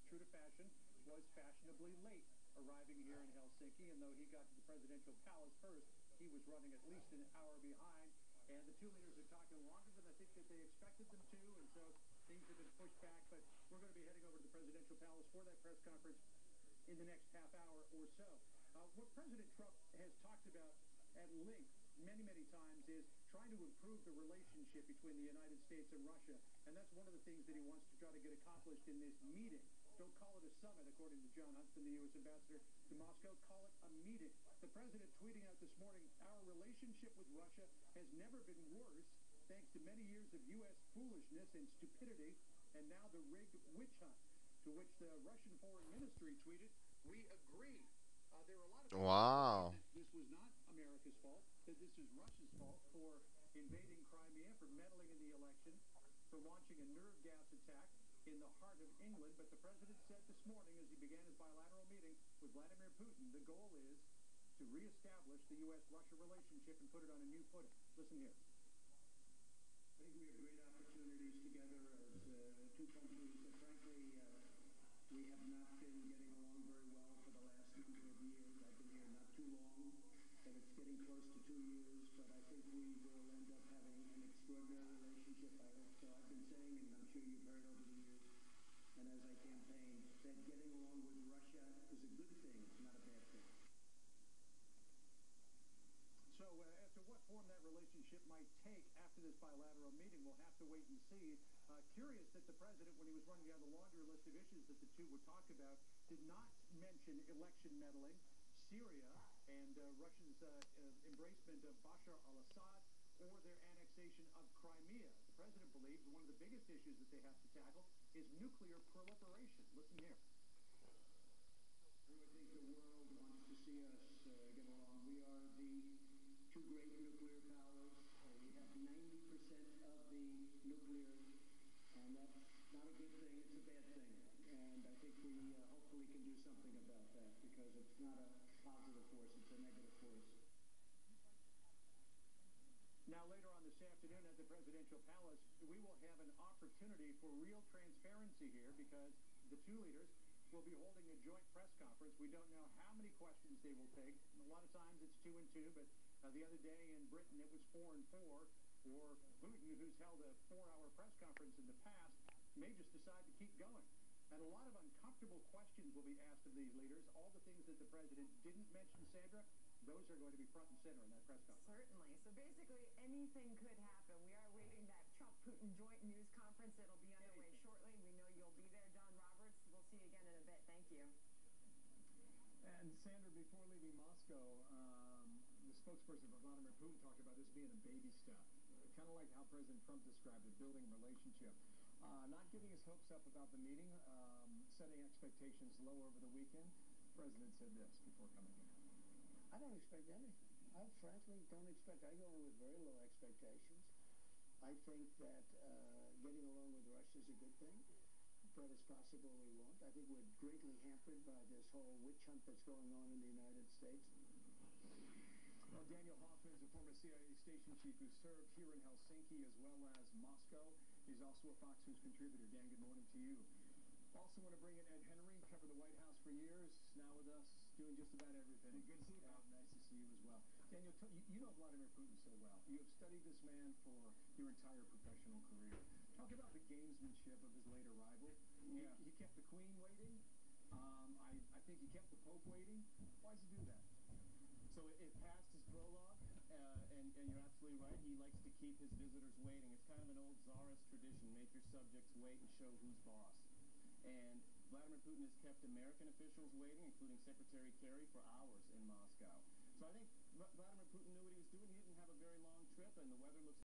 true to fashion, was fashionably late arriving here in Helsinki. And though he got to the presidential palace first, he was running at least an hour behind. And the two leaders are talking longer than I think that they expected them to. And so things have been pushed back. But we're going to be heading over to the presidential palace for that press conference in the next half hour or so. What President Trump has talked about at length many times is trying to improve the relationship between the United States and Russia. And that's one of the things that he wants to try to get accomplished in this meeting. Don't call it a summit, according to John Hunston, the U.S. ambassador to Moscow. Call it a meeting. The president tweeting out this morning, our relationship with Russia has never been worse, thanks to many years of U.S. foolishness and stupidity, and now the rigged witch hunt. To which the Russian Foreign Ministry tweeted, we agree. There are a lot of people Wow. that this was not America's fault, that this is Russia's fault for invading Crimea, for meddling in the election, for launching a nerve gas attack in the heart of England. But the president said this morning as he began his bilateral meeting with Vladimir Putin, the goal is to reestablish the U.S.-Russia relationship and put it on a new footing. Listen here. I think we have great opportunities together as two countries that, frankly, we have not been getting along very well for the last number of years. I've been here not too long, but it's getting close to 2 years. But I think we will end up having an extraordinary relationship. I hope so. I've been saying, and I'm sure you've heard over the years, and as I campaign, that getting along with Russia is a good thing, not a bad thing. So as to what form that relationship might take after this bilateral meeting, we'll have to wait and see. Curious that the president, when he was running down the laundry list of issues that the two would talk about, did not mention election meddling, Syria, and Russia's embracement of Bashar al-Assad, or their annexation of Crimea. The president believes one of the biggest issues that they have to tackle is nuclear proliferation. Listen here. I think the world wants to see us get along. We are the two great nuclear powers. We have 90% of the nuclear, and that's not a good thing. It's a bad thing. And I think we hopefully can do something about that, because it's not a positive force. It's a negative force. Now, later on this afternoon at the presidential palace, we will have an opportunity for real transparency here, because the two leaders will be holding a joint press conference. We don't know how many questions they will take. A lot of times it's 2 and 2, but the other day in Britain it was 4 and 4. Or Putin, who's held a 4-hour press conference in the past, may just decide to keep going. And a lot of uncomfortable questions will be asked of these leaders. All the things that the president didn't mention, Sandra, those are going to be front and center in that press conference. Certainly. So basically anything could happen. We are awaiting that Trump-Putin joint news conference. It'll be underway shortly. We know you'll be there, John Roberts. We'll see you again in a bit. Thank you. And Sandra, before leaving Moscow, the spokesperson for Vladimir Putin talked about this being a baby step. Kind of like how President Trump described it, building a relationship. Not getting his hopes up about the meeting, setting expectations low over the weekend. The president said this before coming here. I don't expect anything. I frankly don't expect. I go in with very low expectations. I think that getting along with Russia is a good thing, but it's possible we won't. I think we're greatly hampered by this whole witch hunt that's going on in the United States. Well, Daniel Hoffman is a former CIA station chief who served here in Helsinki as well as Moscow. He's also a Fox News contributor. Dan, good morning to you. Also want to bring in Ed Henry, covered the White House for years, now with us, doing just about everything. Good to see you, Bob. Nice to see you as well. Daniel, you know Vladimir Putin so well. You have studied this man for your entire professional career. Talk about the gamesmanship of his later rival. Yeah. He kept the Queen waiting. I think he kept the Pope waiting. Why does he do that? So it passed his prologue, and you're absolutely right. He likes to keep his visitors waiting. It's kind of an old czarist tradition. Make your subjects wait and show who's boss. And Vladimir Putin has kept American officials waiting, including Secretary Kerry, for hours in Moscow. So I think Vladimir Putin knew what he was doing. He didn't have a very long trip, and the weather looks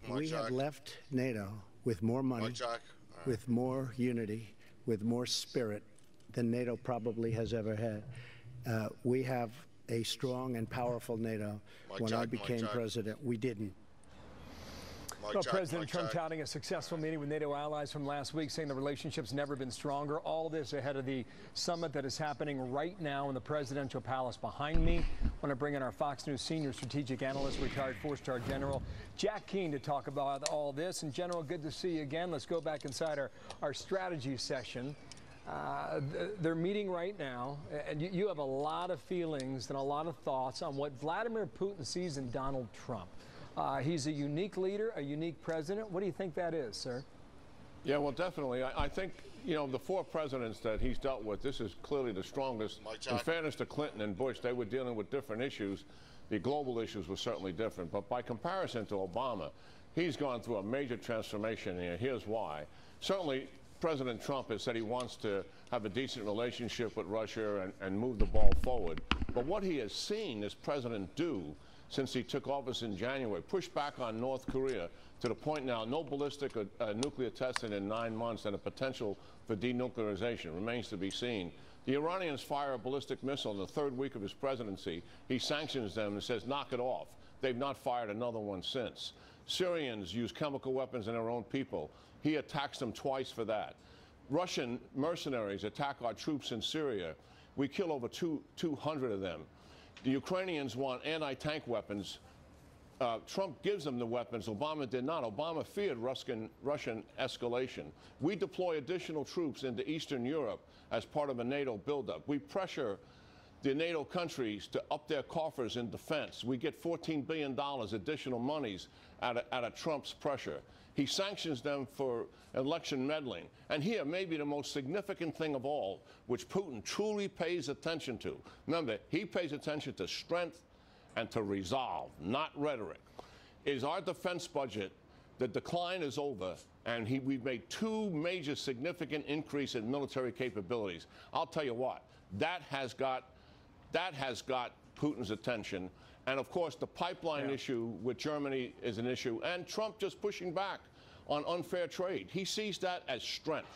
We have left NATO with more money, with more unity, with more spirit than NATO probably has ever had. We have a strong and powerful NATO. When I became president, we didn't. Well, President Trump touting a successful meeting with NATO allies from last week, saying the relationship's never been stronger. All this ahead of the summit that is happening right now in the presidential palace behind me. I want to bring in our Fox News senior strategic analyst, retired four-star General Jack Keane, to talk about all this. And General, good to see you again. Let's go back inside our strategy session. They're meeting right now, and you have a lot of feelings and a lot of thoughts on what Vladimir Putin sees in Donald Trump. He's a unique leader, a unique president. What do you think that is, sir? Yeah, well, definitely. I think, you know, the four presidents that he's dealt with, this is clearly the strongest. In fairness to Clinton and Bush, they were dealing with different issues. The global issues were certainly different. But by comparison to Obama, he's gone through a major transformation here. Here's why. Certainly, President Trump has said he wants to have a decent relationship with Russia and move the ball forward. But what he has seen this president do since he took office in January, push back on North Korea to the point now no ballistic or nuclear testing in 9 months and a potential for denuclearization remains to be seen. The Iranians fire a ballistic missile in the third week of his presidency. He sanctions them and says, knock it off. They've not fired another one since. Syrians use chemical weapons on their own people. He attacks them twice for that. Russian mercenaries attack our troops in Syria. We kill over 200 of them. The Ukrainians want anti-tank weapons. Trump gives them the weapons. Obama did not. Obama feared Russian escalation. We deploy additional troops into Eastern Europe as part of a NATO buildup. We pressure the NATO countries to up their coffers in defense. We get $14 billion additional monies out of Trump's pressure. He sanctions them for election meddling. And here, maybe the most significant thing of all, which Putin truly pays attention to. Remember, he pays attention to strength and to resolve, not rhetoric, is our defense budget. The decline is over, and we've made two major significant increase in military capabilities. I'll tell you what, that has got Putin's attention. And of course, the pipeline issue with Germany is an issue, and Trump just pushing back on unfair trade. He sees that as strength.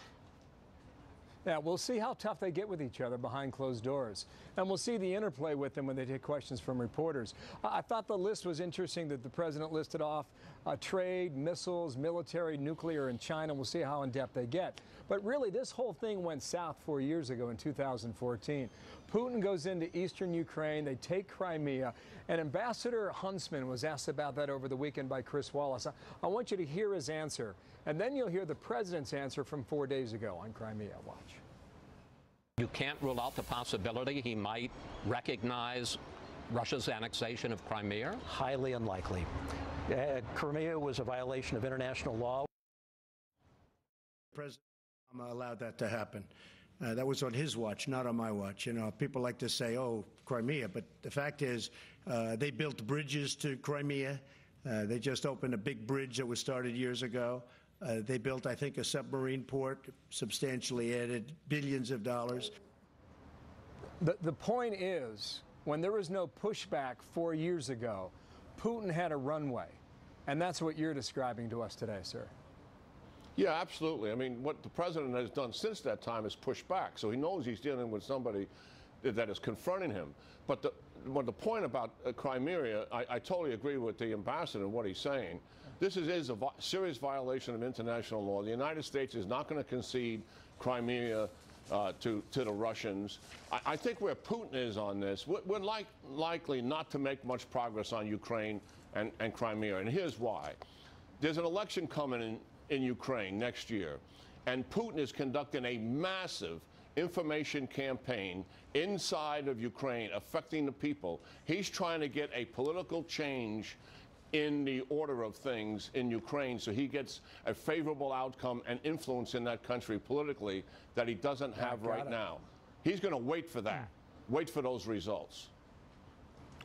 Yeah, we'll see how tough they get with each other behind closed doors. And we'll see the interplay with them when they take questions from reporters. I thought the list was interesting that the president listed off trade, missiles, military, nuclear, and China. We'll see how in-depth they get. But really, this whole thing went south 4 years ago in 2014. Putin goes into eastern Ukraine. They take Crimea. And Ambassador Huntsman was asked about that over the weekend by Chris Wallace. I want you to hear his answer. And then you'll hear the president's answer from 4 days ago on Crimea. Watch. You can't rule out the possibility he might recognize Russia's annexation of Crimea? Highly unlikely. Crimea was a violation of international law. President Obama allowed that to happen. That was on his watch, not on my watch. You know, people like to say, oh, Crimea, but the fact is they built bridges to Crimea. They just opened a big bridge that was started years ago. They built, I think, a submarine port, substantially added billions of dollars. The point is, when there was no pushback 4 years ago, Putin had a runway. And that's what you're describing to us today, sir. Yeah, absolutely. I mean, what the president has done since that time is push back. So he knows he's dealing with somebody that is confronting him. But the point about Crimea, I totally agree with the ambassador and what he's saying. This is a serious violation of international law. The United States is not going to concede Crimea to the Russians. I think where Putin is on this, we're likely not to make much progress on Ukraine and Crimea. And here's why. There's an election coming in Ukraine next year, and Putin is conducting a massive information campaign inside of Ukraine affecting the people. He's trying to get a political change in the order of things in Ukraine so he gets a favorable outcome and influence in that country politically that he doesn't have right now. He's going to wait for that, wait for those results.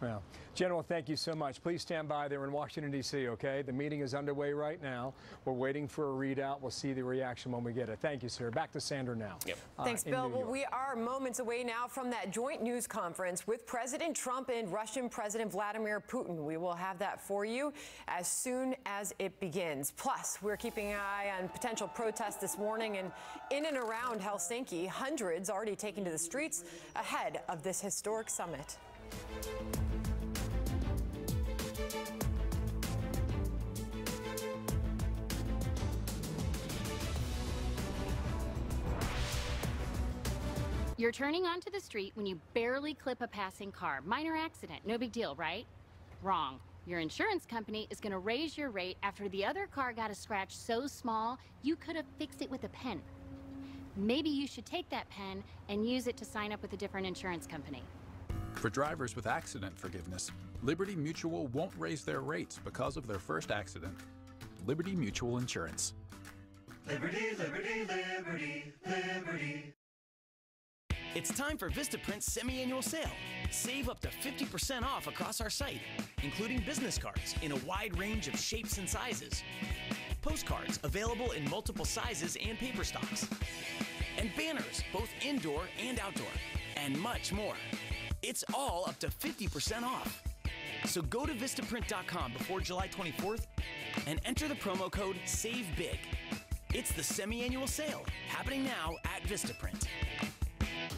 Well, General, thank you so much. Please stand by there in Washington, D.C., okay? The meeting is underway right now. We're waiting for a readout. We'll see the reaction when we get it. Thank you, sir. Back to Sandra now. Yep. Thanks, Bill. Well, we are moments away now from that joint news conference with President Trump and Russian President Vladimir Putin. We will have that for you as soon as it begins. Plus, we're keeping an eye on potential protests this morning and in and around Helsinki. Hundreds already taken to the streets ahead of this historic summit. You're turning onto the street when you barely clip a passing car. Minor accident, no big deal, right? Wrong. Your insurance company is going to raise your rate after the other car got a scratch so small you could have fixed it with a pen. Maybe you should take that pen and use it to sign up with a different insurance company. For drivers with accident forgiveness, Liberty Mutual won't raise their rates because of their first accident. Liberty Mutual Insurance. Liberty, liberty, liberty, liberty. It's time for Vistaprint's semi-annual sale. Save up to 50% off across our site, including business cards in a wide range of shapes and sizes, postcards available in multiple sizes and paper stocks, and banners both indoor and outdoor, and much more. It's all up to 50% off. So go to Vistaprint.com before July 24th and enter the promo code SAVEBIG. It's the semi-annual sale happening now at Vistaprint.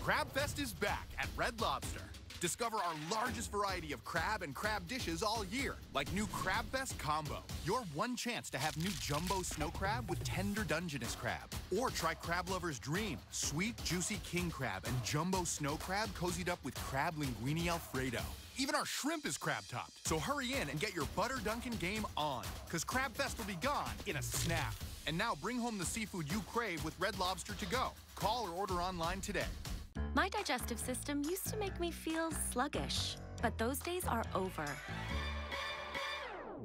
Crab Fest is back at Red Lobster. Discover our largest variety of crab and crab dishes all year, like new Crab Fest Combo. Your one chance to have new jumbo snow crab with tender Dungeness crab. Or try Crab Lover's Dream, sweet, juicy king crab and jumbo snow crab cozied up with crab linguine Alfredo. Even our shrimp is crab-topped. So hurry in and get your Butter Dunkin' game on, because Crab Fest will be gone in a snap. And now bring home the seafood you crave with Red Lobster to go. Call or order online today. My digestive system used to make me feel sluggish, but those days are over.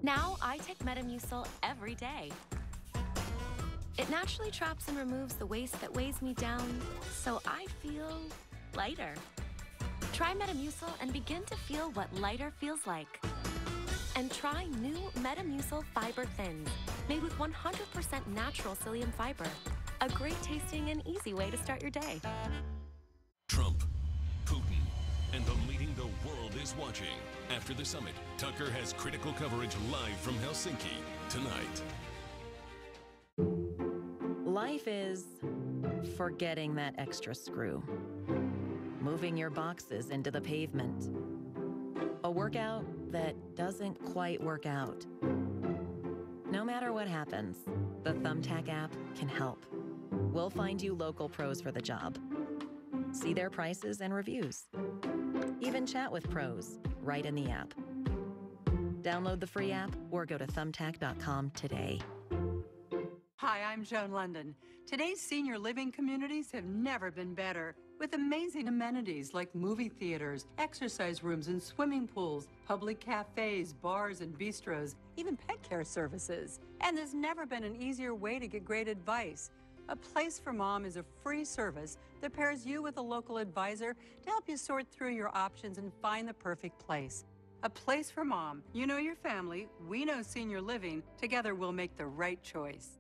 Now I take Metamucil every day. It naturally traps and removes the waste that weighs me down, so I feel lighter. Try Metamucil and begin to feel what lighter feels like. And try new Metamucil Fiber Thins, made with 100% natural psyllium fiber. A great tasting and easy way to start your day. Trump, Putin, and the meeting the world is watching. After the summit, Tucker has critical coverage live from Helsinki tonight. Life is forgetting that extra screw, moving your boxes into the pavement, a workout that doesn't quite work out. No matter what happens, the Thumbtack app can help. We'll find you local pros for the job. See their prices and reviews. Even chat with pros right in the app. Download the free app or go to thumbtack.com today. Hi, I'm Joan London. Today's senior living communities have never been better, with amazing amenities like movie theaters, exercise rooms and swimming pools, public cafes, bars and bistros, even pet care services. And there's never been an easier way to get great advice. A Place for Mom is a free service that pairs you with a local advisor to help you sort through your options and find the perfect place. A Place for Mom. You know your family, we know senior living. Together we'll make the right choice.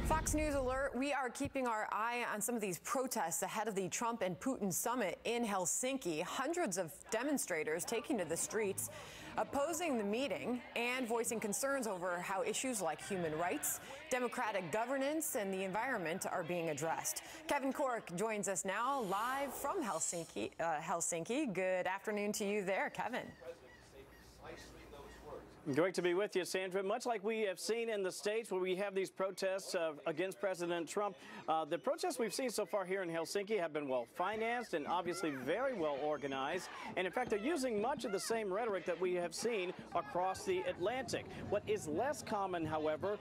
Fox News alert, we are keeping our eye on some of these protests ahead of the Trump and Putin summit in Helsinki. Hundreds of demonstrators taking to the streets, opposing the meeting and voicing concerns over how issues like human rights, democratic governance, and the environment are being addressed. Kevin Cork joins us now live from Helsinki. Good afternoon to you there, Kevin. Great to be with you, Sandra. Much like we have seen in the States where we have these protests against President Trump, the protests we've seen so far here in Helsinki have been well financed and obviously very well organized. And in fact, they're using much of the same rhetoric that we have seen across the Atlantic. What is less common, however,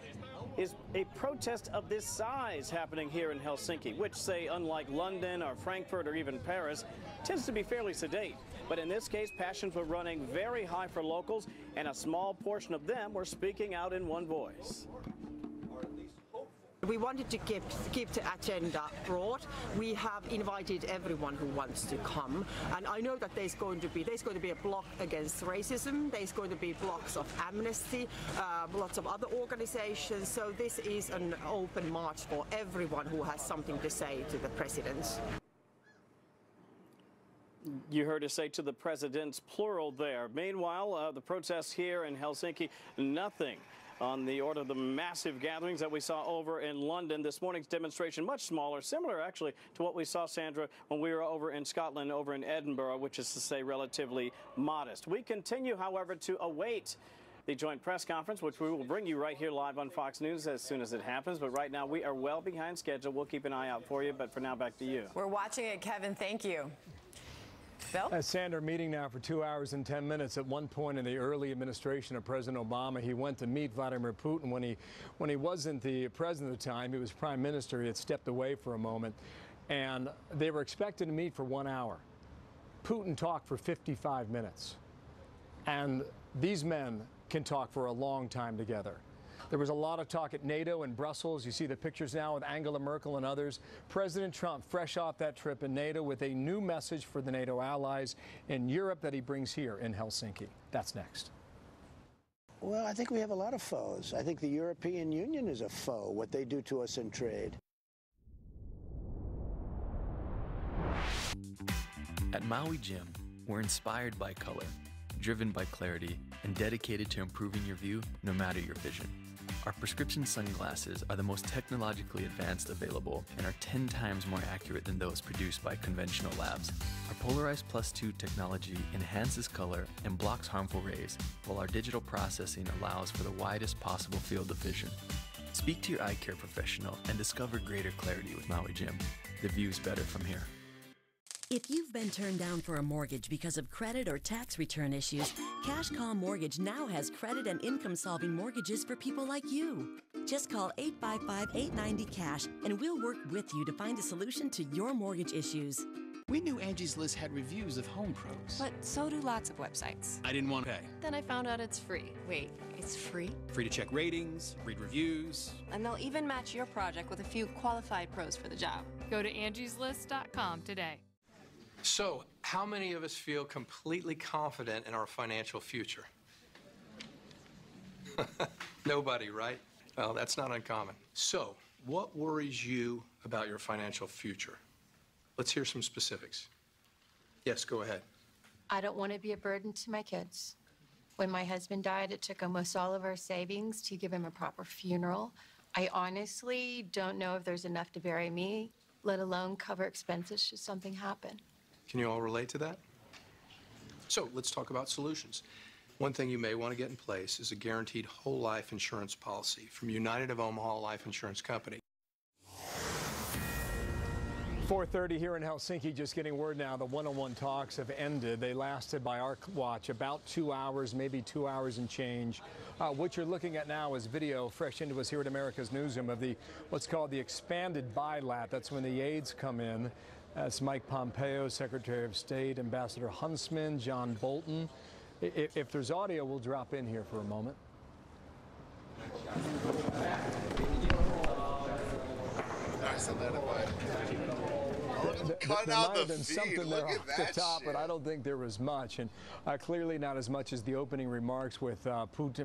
is a protest of this size happening here in Helsinki, which, say, unlike London or Frankfurt or even Paris, tends to be fairly sedate. But in this case, passions were running very high for locals, and a small portion of them were speaking out in one voice. we wanted to keep the agenda broad. We have invited everyone who wants to come, and I know that there's going to be a block against racism. There's going to be blocks of Amnesty, lots of other organizations. So this is an open march for everyone who has something to say to the president. You heard us say to the president's plural there. Meanwhile, the protests here in Helsinki, nothing on the order of the massive gatherings that we saw over in London. This morning's demonstration much smaller, similar actually to what we saw, Sandra, when we were over in Scotland, over in Edinburgh, which is to say relatively modest. We continue, however, to await the joint press conference, which we will bring you right here live on Fox News as soon as it happens. But right now, we are well behind schedule. We'll keep an eye out for you. But for now, back to you. We're watching it, Kevin. Thank you. Bill? Sandra, meeting now for 2 hours and 10 minutes. At one point in the early administration of President Obama, he went to meet Vladimir Putin. When he wasn't the president at the time, he was prime minister. He had stepped away for a moment, and they were expected to meet for 1 hour. Putin talked for 55 minutes, and these men can talk for a long time together. There was a lot of talk at NATO in Brussels. You see the pictures now with Angela Merkel and others. President Trump, fresh off that trip in NATO, with a new message for the NATO allies in Europe that he brings here in Helsinki. That's next. Well, I think we have a lot of foes. I think the European Union is a foe, what they do to us in trade. At Maui Gym, we're inspired by color, driven by clarity, and dedicated to improving your view no matter your vision. Our prescription sunglasses are the most technologically advanced available and are 10 times more accurate than those produced by conventional labs. Our Polarized Plus 2 technology enhances color and blocks harmful rays, while our digital processing allows for the widest possible field of vision. Speak to your eye care professional and discover greater clarity with Maui Gym. The view's better from here. If you've been turned down for a mortgage because of credit or tax return issues, Cash Call Mortgage now has credit and income-solving mortgages for people like you. Just call 855-890-CASH and we'll work with you to find a solution to your mortgage issues. We knew Angie's List had reviews of home pros. But so do lots of websites. I didn't want to pay. Then I found out it's free. Wait, it's free? Free to check ratings, read reviews. And they'll even match your project with a few qualified pros for the job. Go to angieslist.com today. So, how many of us feel completely confident in our financial future? Nobody, right? Well, that's not uncommon. So, what worries you about your financial future? Let's hear some specifics. Yes, go ahead. I don't want to be a burden to my kids. When my husband died, it took almost all of our savings to give him a proper funeral. I honestly don't know if there's enough to bury me, let alone cover expenses should something happen. Can you all relate to that? So let's talk about solutions. One thing you may want to get in place is a guaranteed whole life insurance policy from United of Omaha Life Insurance Company. 4:30 here in Helsinki, just getting word now the one-on-one talks have ended. They lasted by our watch about 2 hours, maybe 2 hours and change. What you're looking at now is video fresh into us here at America's Newsroom of the what's called the expanded bilat. That's when the aides come in. That's Mike Pompeo, Secretary of State, Ambassador Huntsman, John Bolton. If there's audio, we'll drop in here for a moment. There might have been something there off the top, but I don't think there was much, and clearly not as much as the opening remarks with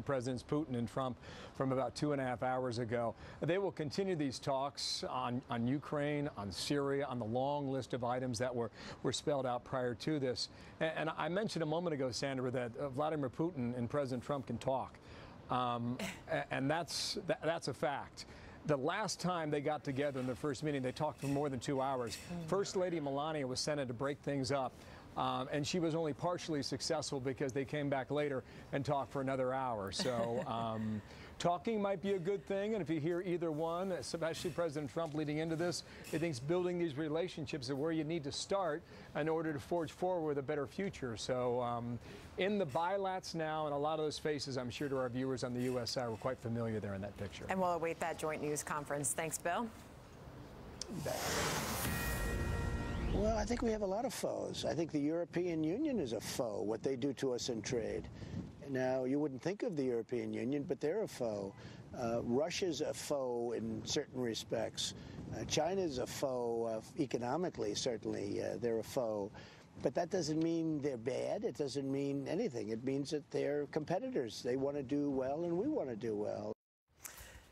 Presidents Putin and Trump from about 2.5 hours ago. They will continue these talks on Ukraine, on Syria, on the long list of items that were spelled out prior to this. And I mentioned a moment ago, Sandra, that Vladimir Putin and President Trump can talk, and that's a fact. The last time they got together in their first meeting, they talked for more than 2 hours. First Lady Melania was sent in to break things up, and she was only partially successful because they came back later and talked for another hour. So talking might be a good thing, and if you hear either one, especially President Trump leading into this, he thinks building these relationships are where you need to start in order to forge forward with a better future. So in the bilats now, and a lot of those faces, I'm sure to our viewers on the U.S. side were quite familiar there in that picture. And we'll await that joint news conference. Thanks, Bill. Well, I think we have a lot of foes. I think the European Union is a foe, what they do to us in trade. Now, you wouldn't think of the European Union, but they're a foe. Russia's a foe in certain respects. China's a foe economically, certainly. They're a foe. But that doesn't mean they're bad. It doesn't mean anything. It means that they're competitors. They want to do well, and we want to do well.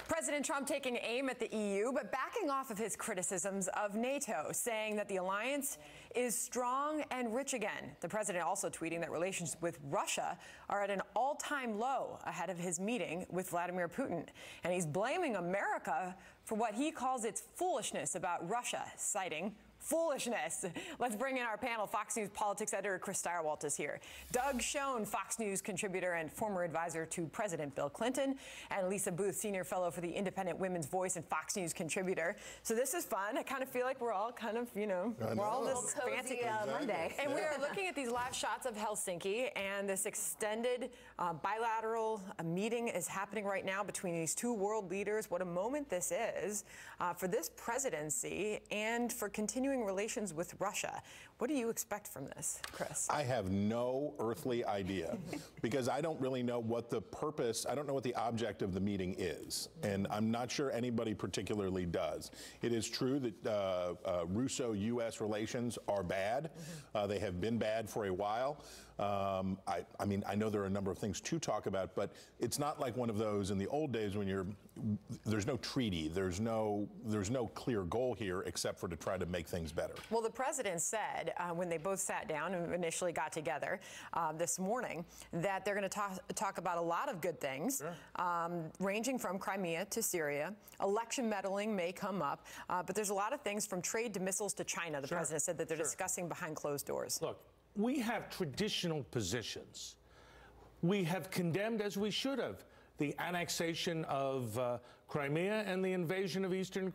President Trump taking aim at the EU, but backing off of his criticisms of NATO, saying that the alliance is strong and rich again. The president also tweeting that relations with Russia are at an all-time low ahead of his meeting with Vladimir Putin. And he's blaming America for what he calls its foolishness about Russia, citing foolishness. Let's bring in our panel. Fox News politics editor Chris Stirewalt is here. Doug Schoen, Fox News contributor and former advisor to President Bill Clinton, and Lisa Booth, senior fellow for the Independent Women's Voice and Fox News contributor. So this is fun. I kind of feel like we're all kind of, you know, we're all this fancy Monday. And we are looking at these live shots of Helsinki, and this extended bilateral meeting is happening right now between these two world leaders. What a moment this is for this presidency and for continuing relations with Russia. What do you expect from this, Chris? I have no earthly idea because I don't really know what the purpose, I don't know what the object of the meeting is. And I'm not sure anybody particularly does. It is true that Russo-U.S. relations are bad. They have been bad for a while. I mean, I know there are a number of things to talk about, but it's not like one of those in the old days when there's no treaty, there's no clear goal here except for to try to make things better. Well, the president said when they both sat down and initially got together this morning that they're going to talk about a lot of good things, ranging from Crimea to Syria. Election meddling may come up, but there's a lot of things from trade to missiles to China. The president said that they're discussing behind closed doors. Look, we have traditional positions. We have condemned, as we should have, the annexation of Crimea and the invasion of eastern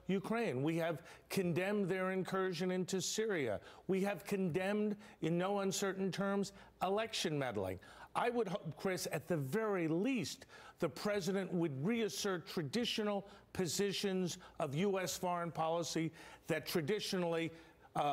Ukraine. We have condemned their incursion into Syria. We have condemned, in no uncertain terms, election meddling. I would hope, Chris, at the very least, the president would reassert traditional positions of U.S. foreign policy that traditionally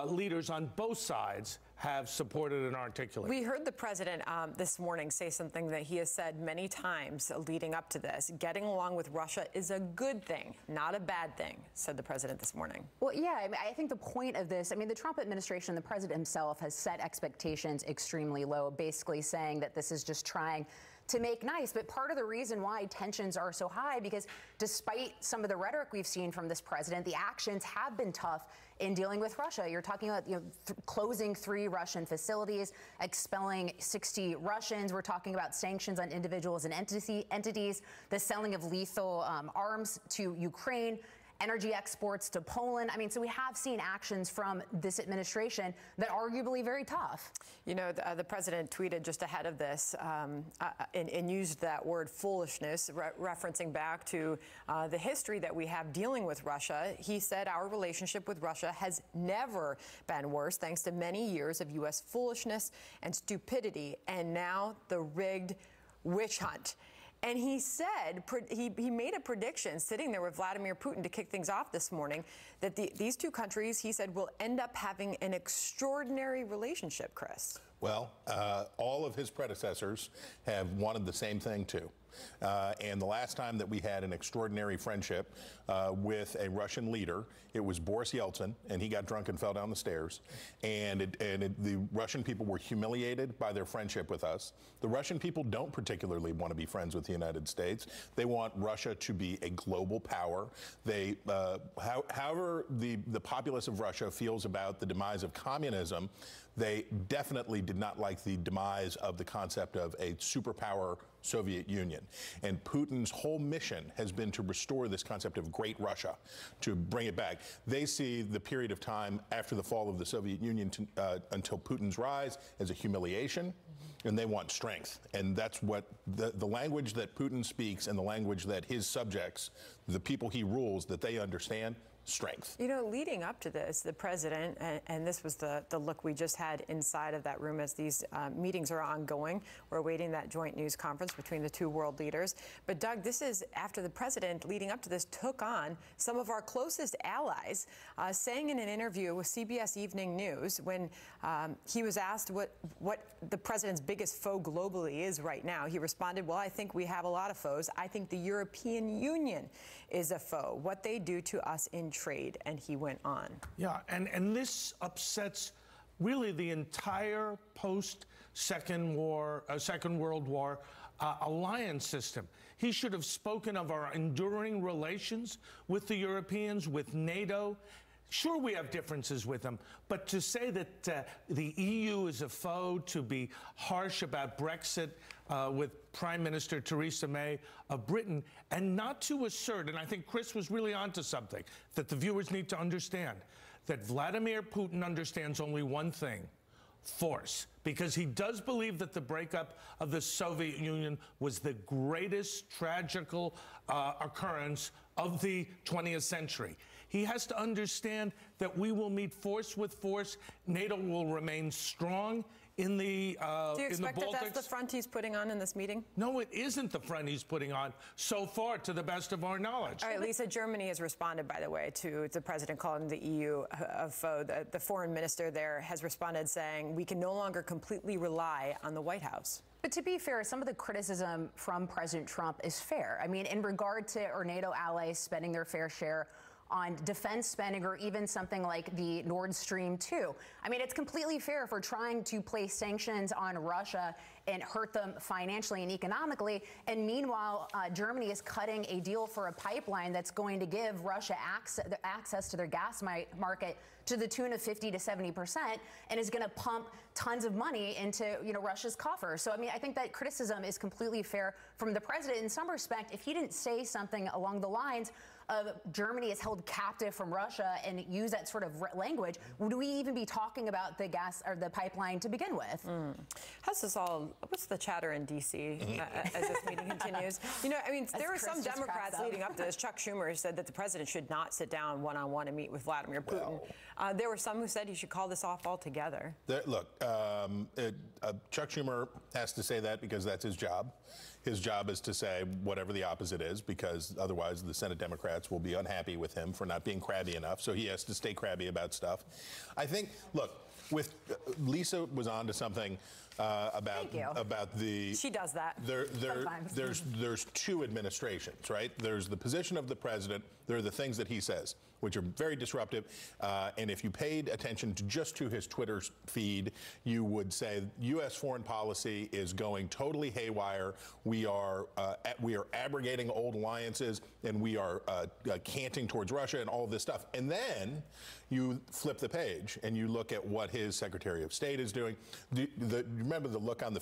leaders on both sides have supported and articulated. We heard the president this morning say something that he has said many times leading up to this. Getting along with Russia is a good thing, not a bad thing, said the president this morning. Well, yeah, I mean, I think the point of this, I mean, the Trump administration, the president himself has set expectations extremely low, basically saying that this is just trying to make nice. But part of the reason why tensions are so high, because despite some of the rhetoric we've seen from this president, the actions have been tough in dealing with Russia. You're talking about closing 3 Russian facilities, expelling 60 Russians. We're talking about sanctions on individuals and entities, the selling of lethal arms to Ukraine, energy exports to Poland. I mean, so we have seen actions from this administration that are arguably very tough. You know, the president tweeted just ahead of this and used that word foolishness, referencing back to the history that we have dealing with Russia. He said our relationship with Russia has never been worse, thanks to many years of U.S. foolishness and stupidity, and now the rigged witch hunt. And he said, he made a prediction sitting there with Vladimir Putin to kick things off this morning that these two countries, he said, will end up having an extraordinary relationship, Chris. Well, all of his predecessors have wanted the same thing, too. And the last time that we had an extraordinary friendship with a Russian leader, it was Boris Yeltsin, and he got drunk and fell down the stairs. And the Russian people were humiliated by their friendship with us. The Russian people don't particularly want to be friends with the United States. They want Russia to be a global power. They, however the populace of Russia feels about the demise of communism, they definitely did not like the demise of the concept of a superpower Soviet Union. And Putin's whole mission has been to restore this concept of Great Russia, to bring it back. They see the period of time after the fall of the Soviet Union until Putin's rise as a humiliation, and they want strength. And that's what the language that Putin speaks and the language that his subjects, the people he rules, that they understand, strength. You know, leading up to this, the president, and this was the look we just had inside of that room as these meetings are ongoing. We're awaiting that joint news conference between the two world leaders. But Doug, this is after the president, leading up to this, took on some of our closest allies, saying in an interview with CBS Evening News when he was asked what the president's biggest foe globally is right now, he responded, well, I think we have a lot of foes. I think the European Union is a foe, what they do to us in trade. And he went on. Yeah, and this upsets really the entire post-Second World War alliance system. He should have spoken of our enduring relations with the Europeans, with NATO. Sure, we have differences with them, but to say that the EU is a foe, to be harsh about Brexit with Prime Minister Theresa May of Britain, and not to assert, and I think Chris was really onto something, that the viewers need to understand, that Vladimir Putin understands only one thing: force, because he does believe that the breakup of the Soviet Union was the greatest tragical occurrence of the 20th century. He has to understand that we will meet force with force. NATO will remain strong in the Baltics. Do you expect that that's the front he's putting on in this meeting? No, it isn't the front he's putting on so far, to the best of our knowledge. All right, Lisa, Germany has responded, by the way, to the president calling the EU a foe. The foreign minister there has responded saying we can no longer completely rely on the White House. But to be fair, some of the criticism from President Trump is fair. I mean, in regard to our NATO allies spending their fair share on defense spending, or even something like the Nord Stream 2. I mean, it's completely fair for trying to place sanctions on Russia and hurt them financially and economically. And meanwhile, Germany is cutting a deal for a pipeline that's going to give Russia access to their gas market to the tune of 50 to 70%, and is going to pump tons of money into, you know, Russia's coffers. So, I mean, I think that criticism is completely fair from the president. In some respect, if he didn't say something along the lines of Germany is held captive from Russia and use that sort of language, would we even be talking about the gas or the pipeline to begin with? How's this all, what's the chatter in D.C. As this meeting continues? You know, I mean, there were some Democrats leading up to this. Chuck Schumer said that the president should not sit down one-on-one and meet with Vladimir Putin. There were some who said he should call this off altogether. Look, Chuck Schumer has to say that because that's his job. His job is to say whatever the opposite is, because otherwise the Senate Democrats will be unhappy with him for not being crabby enough. So he has to stay crabby about stuff. I think, look, with Lisa was on to something about the. She does that. There's two administrations, right? There's the position of the president. There are the things that he says, which are very disruptive. And if you paid attention to his Twitter feed, you would say U.S. foreign policy is going totally haywire. We are abrogating old alliances, and we are canting towards Russia and all of this stuff. And then you flip the page and you look at what his Secretary of State is doing. Remember the look on the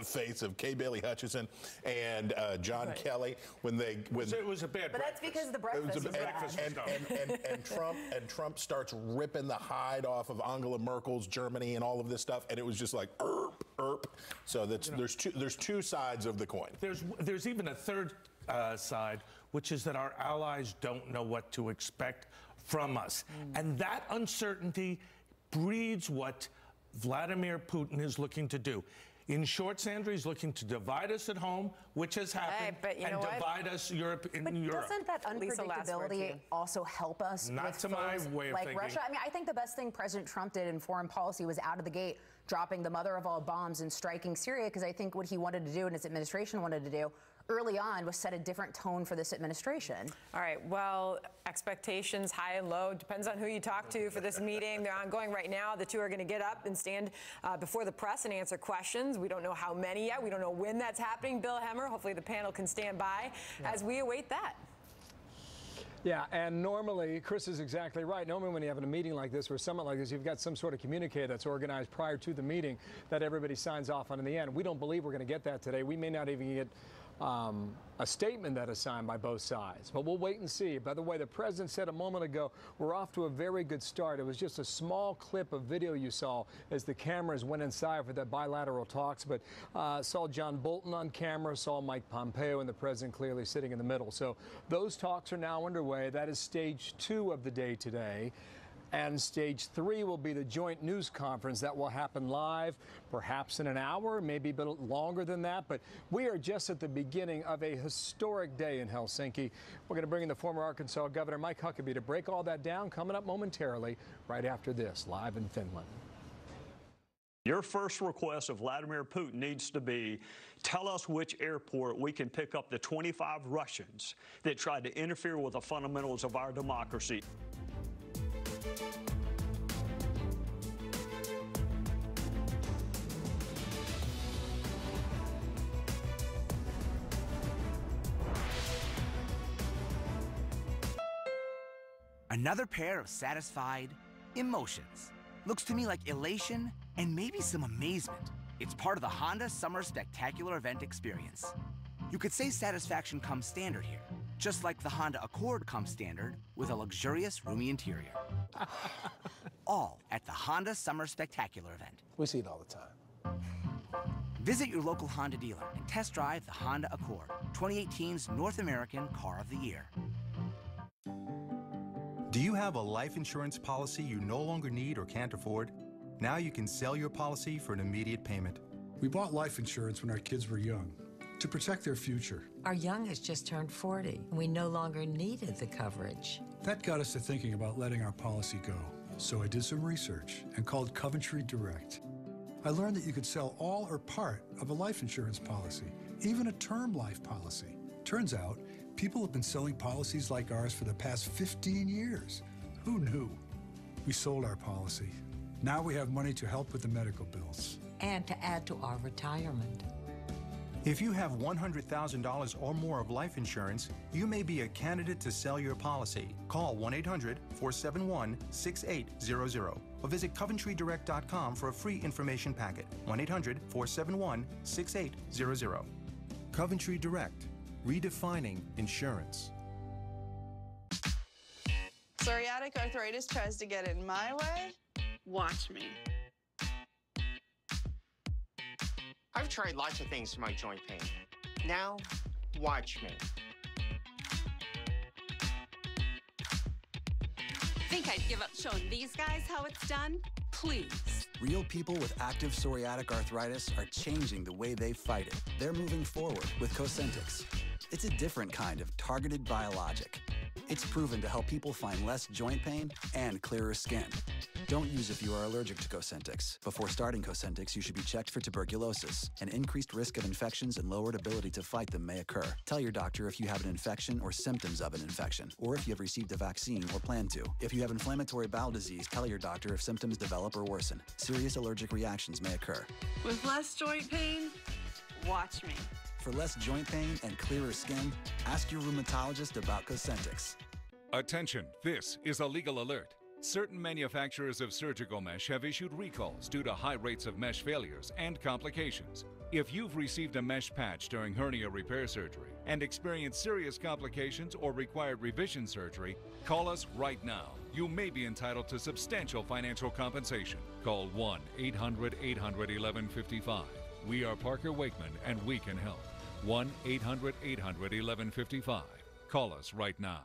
face of Kay Bailey Hutchison and John Kelly when it was a bad. But that's because the breakfast was bad. And Trump starts ripping the hide off of Angela Merkel's Germany and all of this stuff, and it was just like erp. So there's two sides of the coin. There's even a third side, which is that our allies don't know what to expect from us, and that uncertainty breeds what Vladimir Putin is looking to do. In short, Sandra, he's looking to divide us at home, which has happened, and divide us in Europe. Doesn't that unpredictability also help us? Not to my way of thinking. Russia. I mean, I think the best thing President Trump did in foreign policy was out of the gate dropping the mother of all bombs and striking Syria, because I think what he wanted to do and his administration wanted to do early on was set a different tone for this administration. All right, well, expectations high and low, depends on who you talk to for this meeting. They're ongoing right now. The two are going to get up and stand before the press and answer questions. We don't know how many yet. We don't know when that's happening. Bill Hemmer, hopefully the panel can stand by as we await that. Yeah, and normally, Chris is exactly right. Normally when you have a meeting like this or a summit like this, you've got some sort of communique that's organized prior to the meeting that everybody signs off on in the end. We don't believe we're going to get that today. We may not even get a statement that is signed by both sides. But we'll wait and see. By the way, the president said a moment ago, we're off to a very good start. It was just a small clip of video you saw as the cameras went inside for the bilateral talks, but saw John Bolton on camera, saw Mike Pompeo, and the president clearly sitting in the middle. So those talks are now underway. That is stage 2 of the day today. And stage 3 will be the joint news conference that will happen live, perhaps in an hour, maybe a bit longer than that. But we are just at the beginning of a historic day in Helsinki. We're going to bring in the former Arkansas Governor Mike Huckabee to break all that down, coming up momentarily right after this, live in Finland. Your first request of Vladimir Putin needs to be, tell us which airport we can pick up the 25 Russians that tried to interfere with the fundamentals of our democracy. Another pair of satisfied emotions. Looks to me like elation and maybe some amazement. It's part of the Honda Summer Spectacular event experience. You could say satisfaction comes standard here, just like the Honda Accord comes standard with a luxurious, roomy interior. All at the Honda Summer Spectacular event. We see it all the time. Visit your local Honda dealer and test drive the Honda Accord, 2018's North American Car of the Year. Do you have a life insurance policy you no longer need or can't afford? Now you can sell your policy for an immediate payment. We bought life insurance when our kids were young, to protect their future. Our youngest just turned 40, and we no longer needed the coverage. That got us to thinking about letting our policy go. So I did some research and called Coventry Direct. I learned that you could sell all or part of a life insurance policy, even a term life policy. Turns out, people have been selling policies like ours for the past 15 years. Who knew? We sold our policy. Now we have money to help with the medical bills. And to add to our retirement. If you have $100,000 or more of life insurance, you may be a candidate to sell your policy. Call 1-800-471-6800 or visit CoventryDirect.com for a free information packet. 1-800-471-6800. Coventry Direct, redefining insurance. Psoriatic arthritis tries to get in my way. Watch me. I've tried lots of things for my joint pain. Now, watch me. Think I'd give up showing these guys how it's done? Please. Real people with active psoriatic arthritis are changing the way they fight it. They're moving forward with Cosentyx. It's a different kind of targeted biologic. It's proven to help people find less joint pain and clearer skin. Don't use if you are allergic to Cosentyx. Before starting Cosentyx, you should be checked for tuberculosis. An increased risk of infections and lowered ability to fight them may occur. Tell your doctor if you have an infection or symptoms of an infection, or if you have received a vaccine or plan to. If you have inflammatory bowel disease, tell your doctor if symptoms develop or worsen. Serious allergic reactions may occur. With less joint pain, watch me. For less joint pain and clearer skin, ask your rheumatologist about Cosentyx. Attention, this is a legal alert. Certain manufacturers of surgical mesh have issued recalls due to high rates of mesh failures and complications. If you've received a mesh patch during hernia repair surgery and experienced serious complications or required revision surgery, call us right now. You may be entitled to substantial financial compensation. Call 1-800-800-1155. We are Parker Wakeman and we can help. 1-800-800-1155. Call us right now.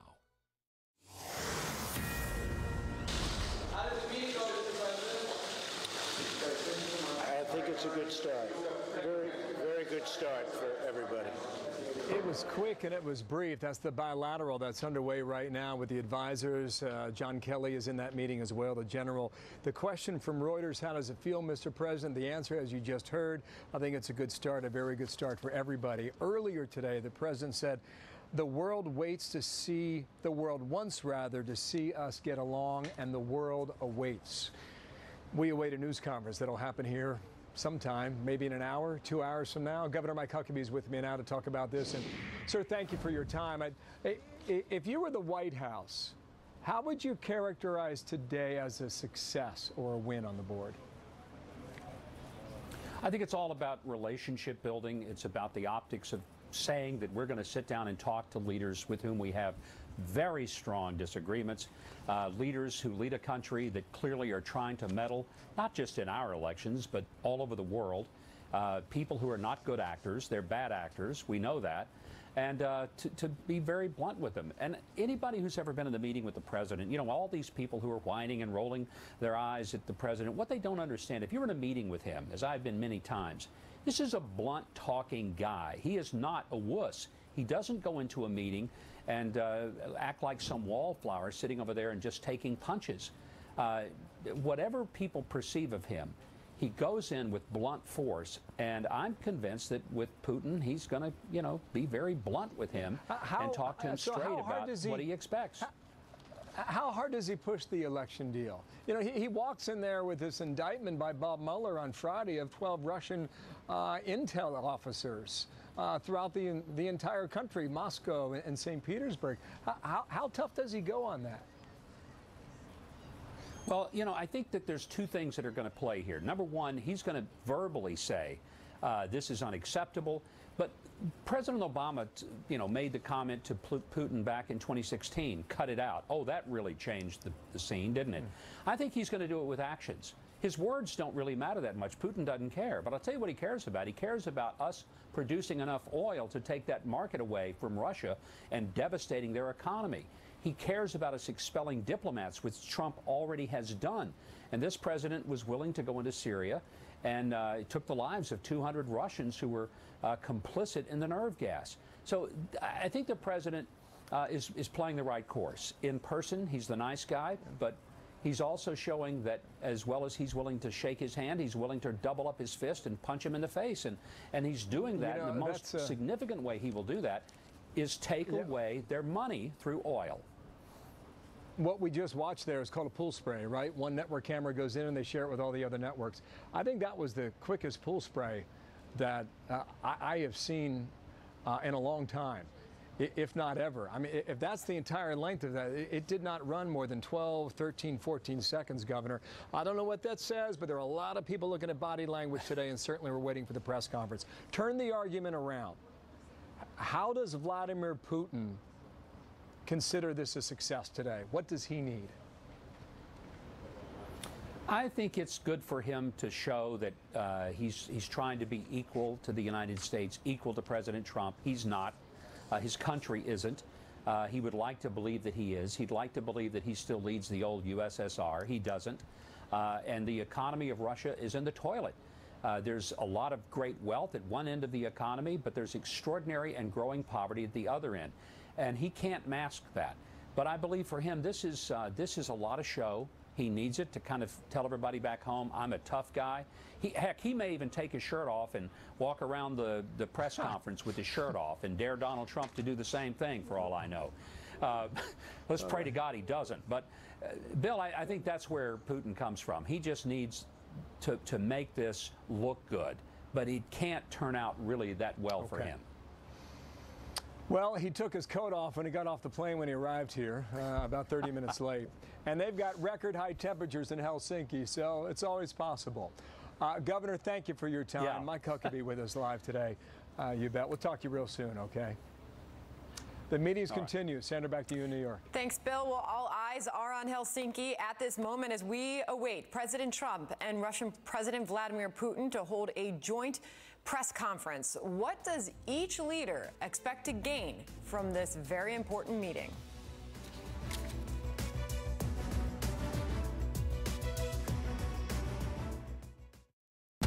I think it's a good start. Very, very good start for everybody. It was quick and it was brief. That's the bilateral that's underway right now with the advisors. John Kelly is in that meeting as well, the general. The question from Reuters, how does it feel, Mr. President? The answer, as you just heard, I think it's a good start, a very good start for everybody. Earlier today, the president said, the world wants to see us get along, and the world awaits. We await a news conference that'll happen here sometime, maybe in an hour, 2 hours from now. Governor Mike Huckabee is with me now to talk about this. And, sir, thank you for your time. If you were the White House, how would you characterize today as a success or a win on the board? I think it's all about relationship building. It's about the optics of saying that we're going to sit down and talk to leaders with whom we have very strong disagreements, leaders who lead a country that clearly are trying to meddle, not just in our elections, but all over the world. People who are not good actors, they're bad actors, we know that, and to be very blunt with them. And anybody who's ever been in the meeting with the president, you know, all these people who are whining and rolling their eyes at the president, what they don't understand, if you're in a meeting with him, as I've been many times, this is a blunt talking guy. He is not a wuss. He doesn't go into a meeting and act like some wallflower sitting over there and just taking punches. Whatever people perceive of him, he goes in with blunt force, and I'm convinced that with Putin, he's going to, you know, be very blunt with him and talk to him straight about what he expects. How hard does he push the election deal? You know, he walks in there with this indictment by Bob Mueller on Friday of 12 Russian intel officers throughout the entire country, Moscow and St. Petersburg. How tough does he go on that? Well, you know, I think that there's two things that are going to play here. Number one, he's going to verbally say this is unacceptable. But President Obama, you know, made the comment to Putin back in 2016, cut it out. Oh, that really changed the scene, didn't it? I think he's going to do it with actions. His words don't really matter that much. Putin doesn't care. But I'll tell you what he cares about. He cares about us producing enough oil to take that market away from Russia and devastating their economy. He cares about us expelling diplomats, which Trump already has done. And this president was willing to go into Syria and took the lives of 200 Russians who were complicit in the nerve gas. So I think the president is playing the right course. In person, he's the nice guy, but he's also showing that as well as he's willing to shake his hand, he's willing to double up his fist and punch him in the face. And he's doing that. You know, and the most significant way he will do that is take away their money through oil. What we just watched there is called a pool spray, right? One network camera goes in and they share it with all the other networks. I think that was the quickest pool spray that I have seen in a long time, if not ever. I mean, if that's the entire length of that, it did not run more than 12, 13, 14 seconds, Governor. I don't know what that says, but there are a lot of people looking at body language today, and certainly we're waiting for the press conference. Turn the argument around. How does Vladimir Putin consider this a success today? What does he need? I think it's good for him to show that he's trying to be equal to the United States, equal to President Trump. He's not. His country isn't. He would like to believe that he is. He'd like to believe that he still leads the old USSR. He doesn't. And the economy of Russia is in the toilet. There's a lot of great wealth at one end of the economy, but there's extraordinary and growing poverty at the other end. And he can't mask that. But I believe for him, this is a lot of show. He needs it to kind of tell everybody back home, I'm a tough guy. Heck, he may even take his shirt off and walk around the press conference with his shirt off and dare Donald Trump to do the same thing, for all I know. Let's pray to God he doesn't. But, Bill, I think that's where Putin comes from. He just needs to make this look good. But it can't turn out really that well for him. Well, he took his coat off when he got off the plane when he arrived here, about 30 minutes late. And they've got record high temperatures in Helsinki, so it's always possible. Governor, thank you for your time. Yeah. Mike Huck will be with us live today. You bet. We'll talk to you real soon, okay? The meetings continue. Sandra, back to you in New York. Thanks, Bill. Well, all eyes are on Helsinki at this moment as we await President Trump and Russian President Vladimir Putin to hold a joint press conference. What does each leader expect to gain from this very important meeting?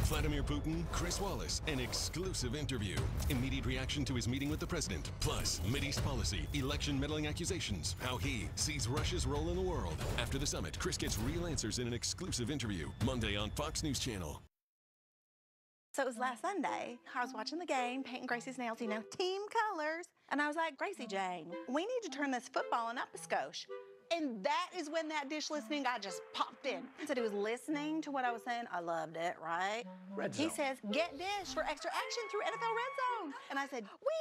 Vladimir Putin, Chris Wallace, an exclusive interview. Immediate reaction to his meeting with the president. Plus, Mideast policy, election meddling accusations, how he sees Russia's role in the world. After the summit, Chris gets real answers in an exclusive interview. Monday on Fox News Channel. So it was last Sunday. I was watching the game, painting Gracie's nails, you know, team colors. And I was like, Gracie Jane, we need to turn this footballing up a skosh. And that is when that dish listening guy just popped in. He said he was listening to what I was saying. I loved it, right? Red Zone. He says, get Dish for extra action through NFL Red Zone. And I said, we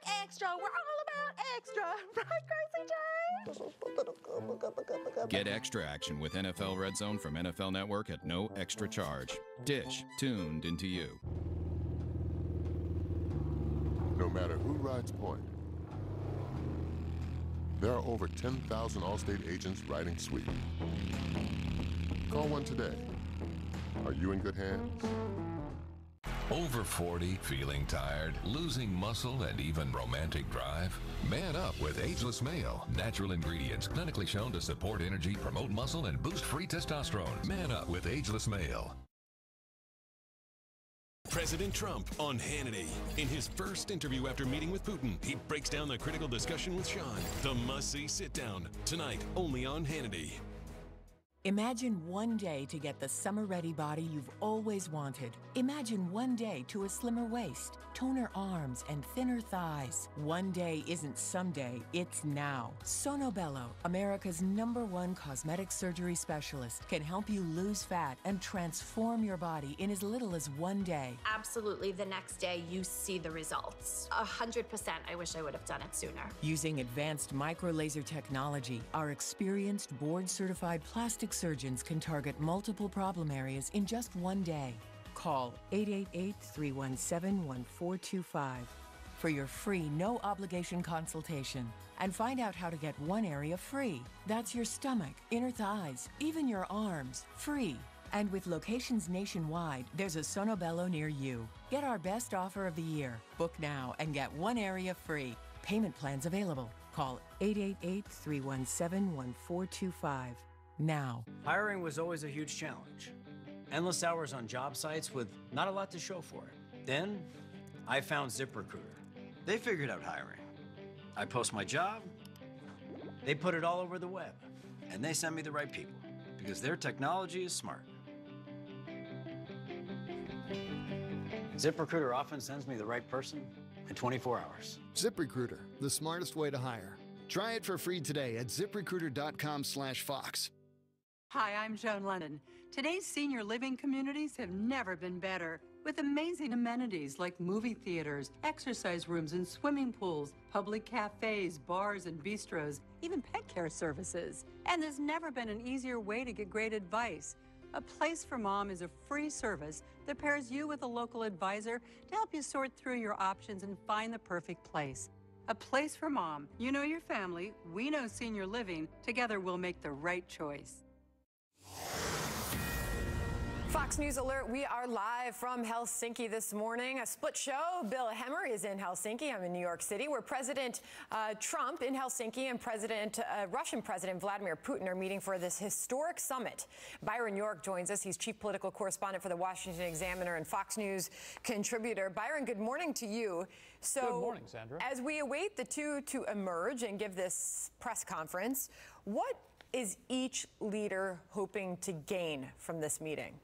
like extra. We're all about extra. Right, Gracie Jane? Get extra action with NFL Red Zone from NFL Network at no extra charge. Dish, tuned into you. no matter who rides point. There are over 10,000 Allstate agents riding sweep. Call one today. Are you in good hands? Over 40, feeling tired, losing muscle, and even romantic drive? Man up with Ageless Male. Natural ingredients clinically shown to support energy, promote muscle, and boost free testosterone. Man up with Ageless Male. President Trump on Hannity. In his first interview after meeting with Putin, he breaks down the critical discussion with Sean. The must-see sit-down. Tonight, only on Hannity. Imagine one day to get the summer-ready body you've always wanted. Imagine one day to a slimmer waist, toner arms, and thinner thighs. One day isn't someday, it's now. Sonobello, America's #1 cosmetic surgery specialist, can help you lose fat and transform your body in as little as one day. Absolutely, the next day you see the results. 100%, I wish I would have done it sooner. Using advanced microlaser technology, our experienced board-certified plastic surgeons can target multiple problem areas in just one day. Call 888-317-1425 for your free, no-obligation consultation and find out how to get one area free. That's your stomach, inner thighs, even your arms, free. And with locations nationwide, there's a Sonobello near you. Get our best offer of the year. Book now and get one area free. Payment plans available. Call 888-317-1425. Now. Hiring was always a huge challenge. Endless hours on job sites with not a lot to show for it. Then, I found ZipRecruiter. They figured out hiring. I post my job, they put it all over the web, and they send me the right people, because their technology is smart. ZipRecruiter often sends me the right person in 24 hours. ZipRecruiter, the smartest way to hire. Try it for free today at ZipRecruiter.com/Fox. Hi, I'm Joan Lennon. Today's senior living communities have never been better, with amazing amenities like movie theaters, exercise rooms and swimming pools, public cafes, bars and bistros, even pet care services. And there's never been an easier way to get great advice. A Place for Mom is a free service that pairs you with a local advisor to help you sort through your options and find the perfect place. A Place for Mom. You know your family, we know senior living. Together we'll make the right choice. Fox News Alert, we are live from Helsinki this morning. A split show. Bill Hemmer is in Helsinki. I'm in New York City, where President Trump in Helsinki and Russian President Vladimir Putin are meeting for this historic summit. Byron York joins us. He's chief political correspondent for the Washington Examiner and Fox News contributor. Byron, good morning to you. So, good morning, Sandra. As we await the two to emerge and give this press conference, what is each leader hoping to gain from this meeting?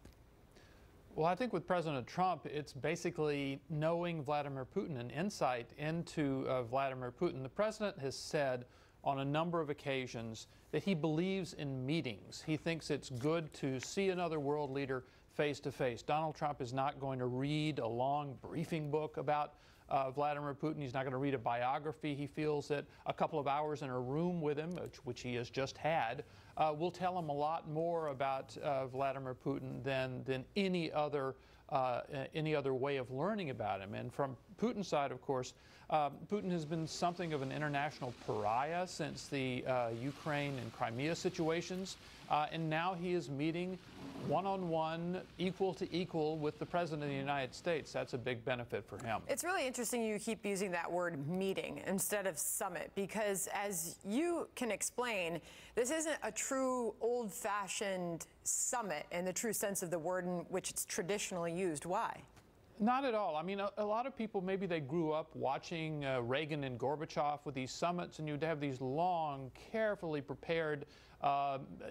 Well, I think with President Trump, it's basically knowing Vladimir Putin and insight into Vladimir Putin. The president has said on a number of occasions that he believes in meetings. He thinks it's good to see another world leader face to face. Donald Trump is not going to read a long briefing book about Vladimir Putin. He's not going to read a biography. He feels that a couple of hours in a room with him, which he has just had, will tell him a lot more about Vladimir Putin than any other way of learning about him. And from Putin's side, of course, Putin has been something of an international pariah since the Ukraine and Crimea situations, and now he is meeting one-on-one, equal to equal with the President of the United States. That's a big benefit for him. It's really interesting you keep using that word meeting instead of summit, because as you can explain, this isn't a true old-fashioned summit in the true sense of the word in which it's traditionally used. Why? Not at all. I mean, a lot of people, maybe they grew up watching Reagan and Gorbachev with these summits, and you'd have these long, carefully prepared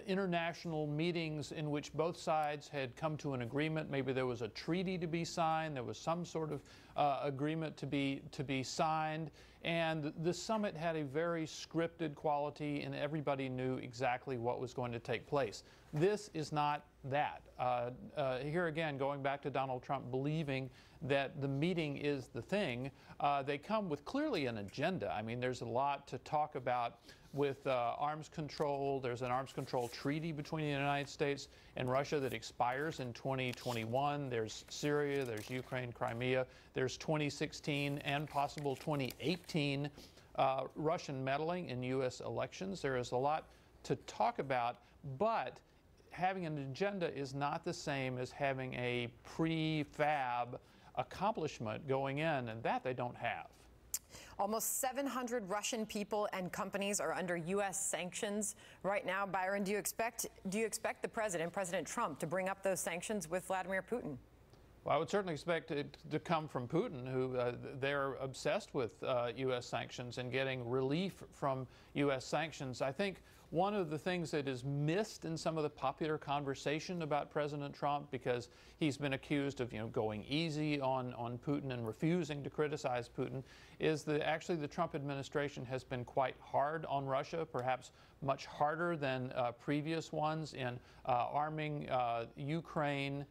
international meetings in which both sides had come to an agreement. Maybe there was a treaty to be signed, there was some sort of agreement to be signed, and the summit had a very scripted quality, and everybody knew exactly what was going to take place. This is not that. Here again, going back to Donald Trump believing that the meeting is the thing, they come with clearly an agenda. I mean, there's a lot to talk about, with arms control. There's an arms control treaty between the United States and Russia that expires in 2021. There's Syria, there's Ukraine, Crimea, there's 2016 and possible 2018 Russian meddling in U.S. elections. There is a lot to talk about, but having an agenda is not the same as having a prefab accomplishment going in, and that they don't have. Almost 700 Russian people and companies are under U.S. sanctions right now. Byron, do you expect the President Trump, to bring up those sanctions with Vladimir Putin? Well, I would certainly expect it to come from Putin, who they're obsessed with U.S. sanctions and getting relief from U.S. sanctions. I think one of the things that is missed in some of the popular conversation about President Trump, because he's been accused of, going easy on Putin and refusing to criticize Putin, is that actually the Trump administration has been quite hard on Russia, perhaps much harder than previous ones, in arming Ukraine,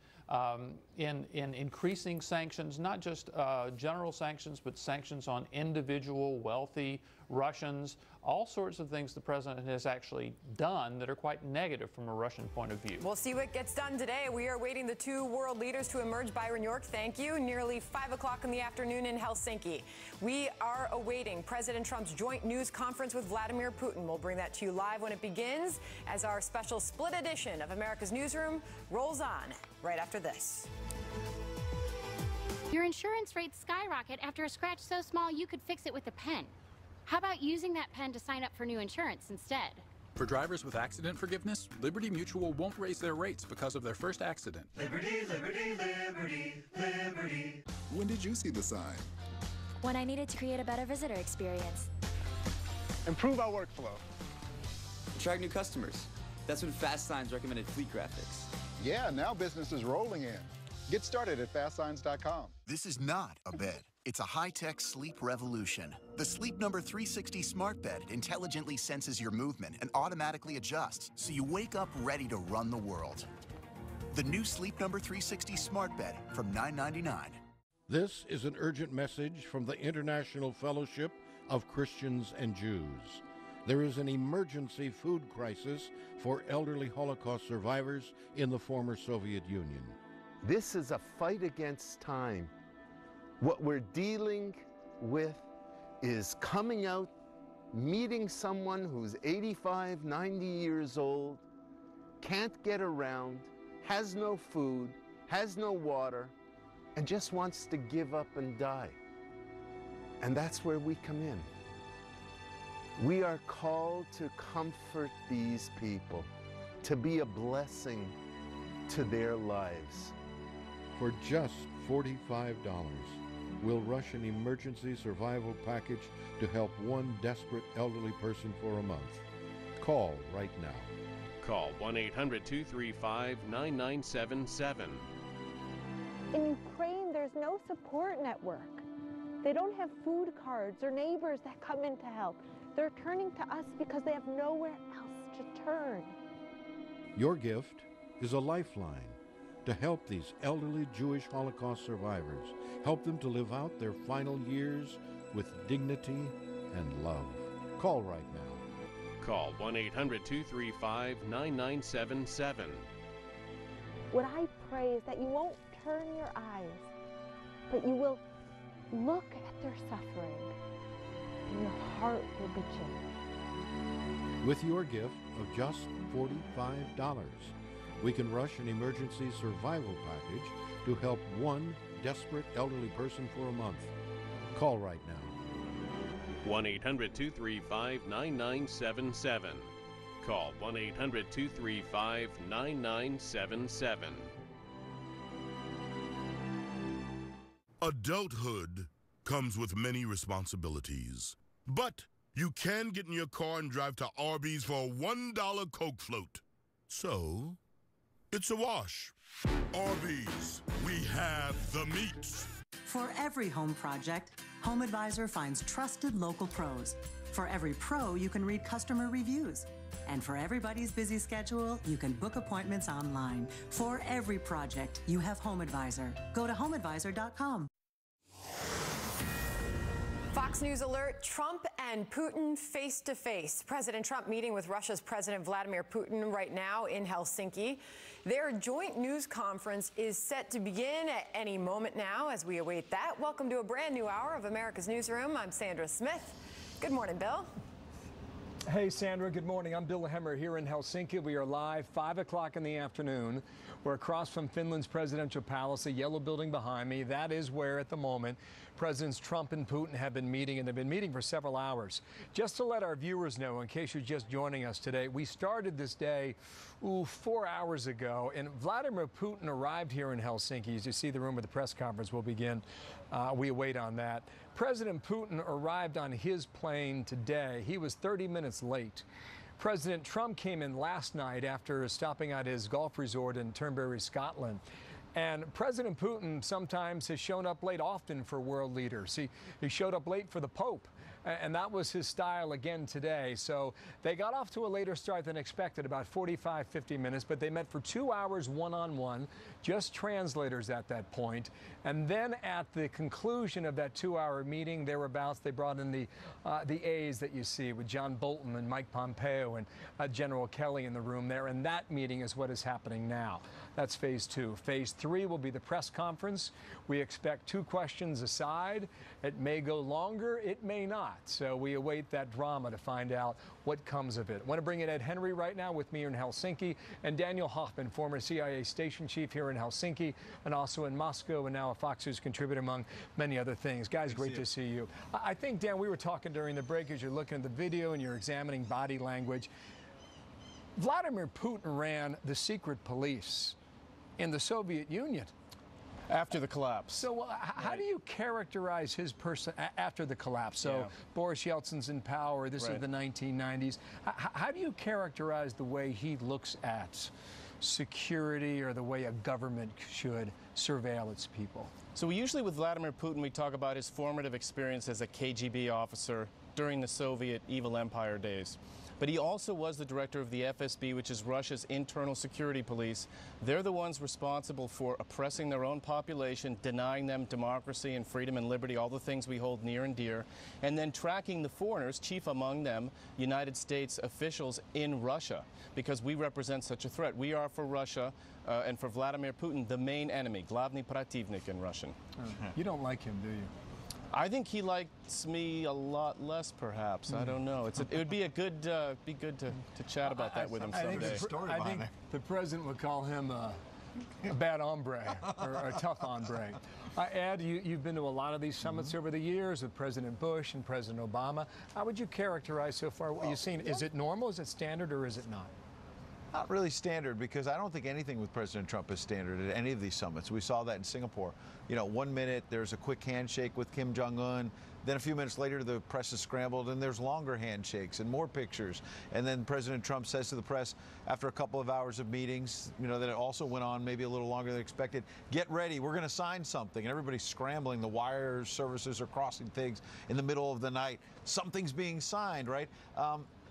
in increasing sanctions, not just general sanctions, but sanctions on individual wealthy Russians, all sorts of things the president has actually done that are quite negative from a Russian point of view. We'll see what gets done today. We are waiting the two world leaders to emerge. Byron York, thank you. Nearly 5 o'clock in the afternoon in Helsinki. We are awaiting President Trump's joint news conference with Vladimir Putin. We'll bring that to you live when it begins, as our special split edition of America's Newsroom rolls on right after this. Your insurance rates skyrocket after a scratch so small you could fix it with a pen. How about using that pen to sign up for new insurance instead? For drivers with accident forgiveness, Liberty Mutual won't raise their rates because of their first accident. Liberty, liberty, liberty, liberty. When did you see the sign? When I needed to create a better visitor experience. Improve our workflow. Attract new customers. That's when Fast Signs recommended Fleet Graphics. Yeah, now business is rolling in. Get started at fastsigns.com. This is not a bed. It's a high-tech sleep revolution. The Sleep Number 360 smart bed intelligently senses your movement and automatically adjusts, so you wake up ready to run the world. The new Sleep Number 360 smart bed from $9.99. This is an urgent message from the International Fellowship of Christians and Jews. There is an emergency food crisis for elderly Holocaust survivors in the former Soviet Union. This is a fight against time. What we're dealing with is coming out, meeting someone who's 85, 90 years old, can't get around, has no food, has no water, and just wants to give up and die. And that's where we come in. We are called to comfort these people, to be a blessing to their lives. For just $45, we'll rush an emergency survival package to help one desperate elderly person for a month. Call right now. Call 1-800-235-9977. In Ukraine, there's no support network. They don't have food cards or neighbors that come in to help. They're turning to us because they have nowhere else to turn. Your gift is a lifeline to help these elderly Jewish Holocaust survivors, help them to live out their final years with dignity and love. Call right now. Call 1-800-235-9977. What I pray is that you won't turn your eyes, but you will look at their suffering, and your heart will be changed. With your gift of just $45, we can rush an emergency survival package to help one desperate elderly person for a month. Call right now. 1-800-235-9977. Call 1-800-235-9977. Adulthood comes with many responsibilities. But you can get in your car and drive to Arby's for a $1 Coke float. So, it's a wash. Arby's, we have the meats. For every home project, HomeAdvisor finds trusted local pros. For every pro, you can read customer reviews. And for everybody's busy schedule, you can book appointments online. For every project, you have HomeAdvisor. Go to HomeAdvisor.com. Fox News alert, Trump and Putin face to face. President Trump meeting with Russia's President Vladimir Putin right now in Helsinki. Their joint news conference is set to begin at any moment now as we await that. Welcome to a brand new hour of America's Newsroom. I'm Sandra Smith. Good morning, Bill. Hey, Sandra. Good morning. I'm Bill Hemmer here in Helsinki. We are live 5 o'clock in the afternoon. We're across from Finland's presidential palace, a yellow building behind me. That is where, at the moment, Presidents Trump and Putin have been meeting, and they've been meeting for several hours. Just to let our viewers know, in case you're just joining us today, we started this day 4 hours ago, and Vladimir Putin arrived here in Helsinki. As you see, the room where the press conference will begin. We await on that. President Putin arrived on his plane today. He was 30 minutes late. President Trump came in last night after stopping at his golf resort in Turnberry, Scotland. And President Putin sometimes has shown up late often for world leaders. He showed up late for the Pope, and that was his style again today. So they got off to a later start than expected, about 45, 50 minutes, but they met for 2 hours one-on-one, just translators at that point. And then at the conclusion of that 2-hour meeting, thereabouts, they brought in the A's that you see with John Bolton and Mike Pompeo and General Kelly in the room there. And that meeting is what is happening now. That's phase 2. Phase 3 will be the press conference. We expect 2 questions aside. It may go longer, it may not. So we await that drama to find out what comes of it. I want to bring in Ed Henry right now with me here in Helsinki, and Daniel Hoffman, former CIA station chief here in Helsinki and also in Moscow, and now a Fox News contributor, among many other things. Guys, great to see you. I think, Dan, we were talking during the break as you're looking at the video and you're examining body language. Vladimir Putin ran the secret police in the Soviet Union. After the collapse. So how do you characterize his person after the collapse? So Boris Yeltsin's in power. This is the 1990s. How do you characterize the way he looks at security or the way a government should surveil its people? So usually with Vladimir Putin, we talk about his formative experience as a KGB officer during the Soviet evil empire days. But he also was the director of the FSB, which is Russia's internal security police. They're the ones responsible for oppressing their own population, denying them democracy and freedom and liberty, all the things we hold near and dear, and then tracking the foreigners, chief among them United States officials in Russia, because we represent such a threat. We are, for Russia and for Vladimir Putin, the main enemy, Glavny protivnik in Russian. You don't like him, do you? I think he likes me a lot less, perhaps. I don't know. It would be good to chat about that with him someday. I think the president would call him a bad hombre or a tough hombre. Ed, you've been to a lot of these summits over the years with President Bush and President Obama. How would you characterize so far what you've seen? Is it normal? Is it standard, or is it not? Not really standard, because I don't think anything with President Trump is standard at any of these summits. We saw that in Singapore. You know, 1 minute there's a quick handshake with Kim Jong-un, then a few minutes later the press is scrambled and there's longer handshakes and more pictures. And then President Trump says to the press after a couple of hours of meetings, you know, that it also went on maybe a little longer than expected, get ready, we're going to sign something. And everybody's scrambling. The wire services are crossing things in the middle of the night. Something's being signed, right?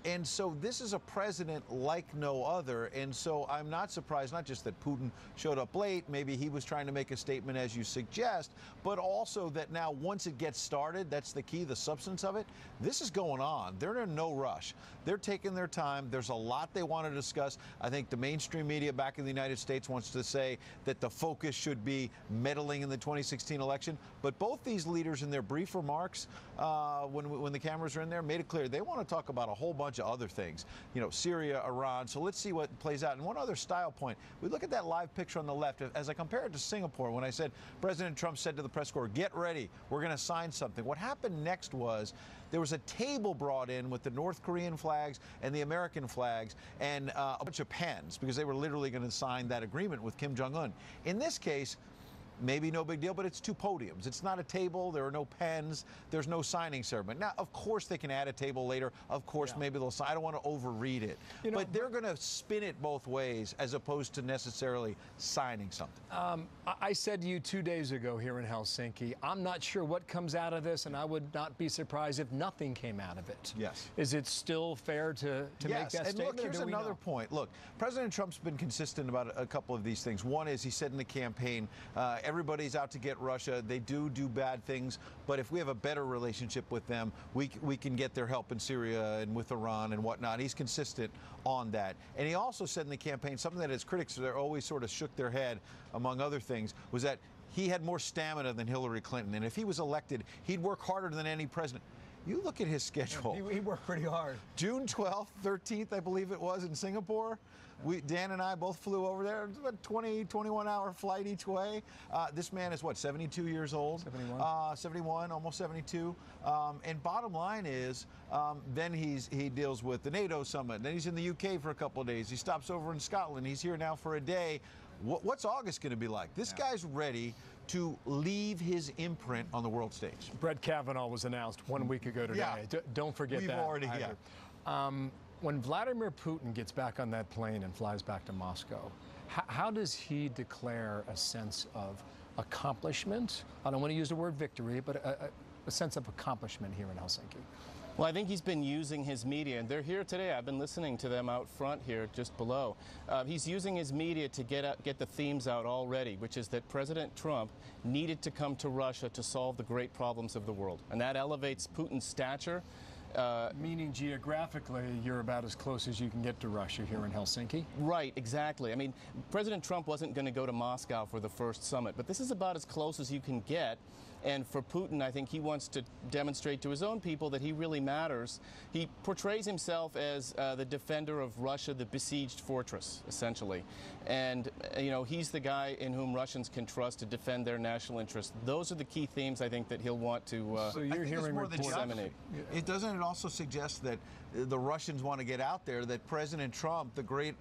And so this is a president like no other. And so I'm not surprised, not just that Putin showed up late, maybe he was trying to make a statement as you suggest, but also that now once it gets started, that's the key, the substance of it, this is going on. They're in no rush. They're taking their time. There's a lot they want to discuss. I think the mainstream media back in the United States wants to say that the focus should be meddling in the 2016 election. But both these leaders in their brief remarks, when the cameras are in there, made it clear they want to talk about a whole bunch of other things, you know, Syria, Iran. So let's see what plays out. And one other style point, we look at that live picture on the left, as I compare it to Singapore, when I said President Trump said to the press corps, get ready, we're going to sign something. What happened next was there was a table brought in with the North Korean flags and the American flags and a bunch of pens, because they were literally going to sign that agreement with Kim Jong-un. In this case, maybe no big deal, but it's 2 podiums. It's not a table. There are no pens. There's no signing ceremony. Now, of course, they can add a table later. Of course, maybe they'll sign. I don't want to overread it. You know, but they're going to spin it both ways as opposed to necessarily signing something. I said to you 2 days ago here in Helsinki, I'm not sure what comes out of this, and I would not be surprised if nothing came out of it. Yes. Is it still fair to make that statement? Look, here's another point. Look, President Trump's been consistent about a couple of these things. One is he said in the campaign, everybody's out to get Russia. They do bad things, but if we have a better relationship with them, we can get their help in Syria and with Iran and whatnot. He's consistent on that. And he also said in the campaign something that his critics always sort of shook their head, among other things, was that he had more stamina than Hillary Clinton, and if he was elected, he'd work harder than any president. You look at his schedule. He worked pretty hard. June 12th, 13th, I believe it was, in Singapore. Dan and I both flew over there. It was about 20, 21-hour flight each way. This man is, what, 72 years old? 71. 71, almost 72. And bottom line is, then he deals with the NATO summit. Then he's in the UK for a couple of days. He stops over in Scotland. He's here now for a day. What's August going to be like? This guy's ready to leave his imprint on the world stage. Brett Kavanaugh was announced 1 week ago today. Yeah. Don't forget We've that. Already, when Vladimir Putin gets back on that plane and flies back to Moscow, how does he declare a sense of accomplishment? I don't want to use the word victory, but a sense of accomplishment here in Helsinki. Well, I think he's been using his media, and they're here today. I've been listening to them out front here, just below. He's using his media to get the themes out already, which is that President Trump needed to come to Russia to solve the great problems of the world, and that elevates Putin's stature. Meaning geographically, you're about as close as you can get to Russia here in Helsinki? Right, exactly. I mean, President Trump wasn't going to go to Moscow for the first summit, but this is about as close as you can get. And for Putin, I think he wants to demonstrate to his own people that he really matters. He portrays himself as the defender of Russia, the besieged fortress, essentially. And, you know, he's the guy in whom Russians can trust to defend their national interests. Those are the key themes, I think, that he'll want to so you're hearing disseminate. It doesn't it also suggest that the Russians want to get out there, that President Trump, the great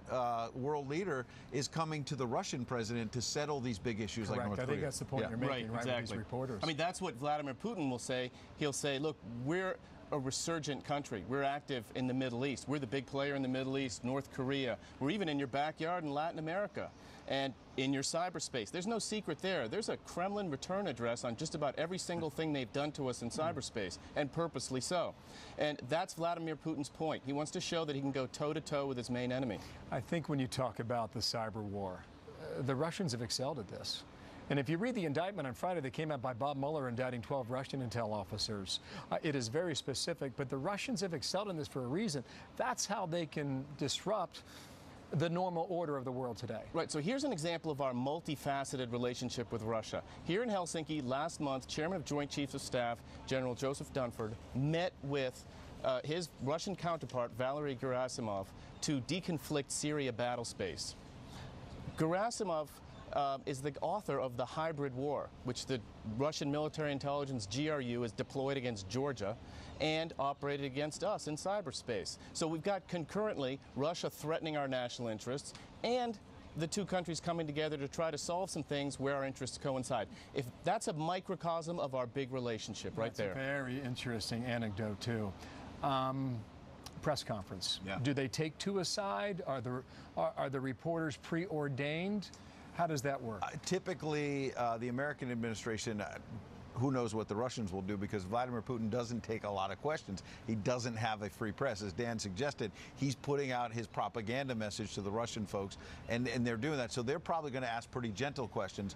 world leader, is coming to the Russian president to settle these big issues like North Korea? I think that's the point you're making, right, exactly. with these reporters. I mean, that's what Vladimir Putin will say. He'll say, look, we're a resurgent country. We're active in the Middle East. We're the big player in the Middle East, North Korea. We're even in your backyard in Latin America and in your cyberspace. There's no secret there. There's a Kremlin return address on just about every single thing they've done to us in cyberspace, and purposely so. And that's Vladimir Putin's point. He wants to show that he can go toe-to-toe with his main enemy. I think when you talk about the cyber war, the Russians have excelled at this. And if you read the indictment on Friday that came out by Bob Mueller indicting 12 Russian intel officers, it is very specific, but the Russians have excelled in this for a reason. That's how they can disrupt the normal order of the world today. Right, so here's an example of our multifaceted relationship with Russia. Here in Helsinki last month, Chairman of Joint Chiefs of Staff, General Joseph Dunford, met with his Russian counterpart, Valery Gerasimov, to deconflict Syria battlespace. Gerasimov is the author of The Hybrid War, which the Russian military intelligence GRU has deployed against Georgia and operated against us in cyberspace. So we've got concurrently Russia threatening our national interests and the two countries coming together to try to solve some things where our interests coincide. If that's a microcosm of our big relationship right there. That's a very interesting anecdote, too. Press conference. Yeah. Do they take two aside? Are the reporters preordained? How does that work? Typically, the American administration, who knows what the Russians will do, because Vladimir Putin doesn't take a lot of questions. He doesn't have a free press. As Dan suggested, he's putting out his propaganda message to the Russian folks, and they're doing that. So they're probably going to ask pretty gentle questions.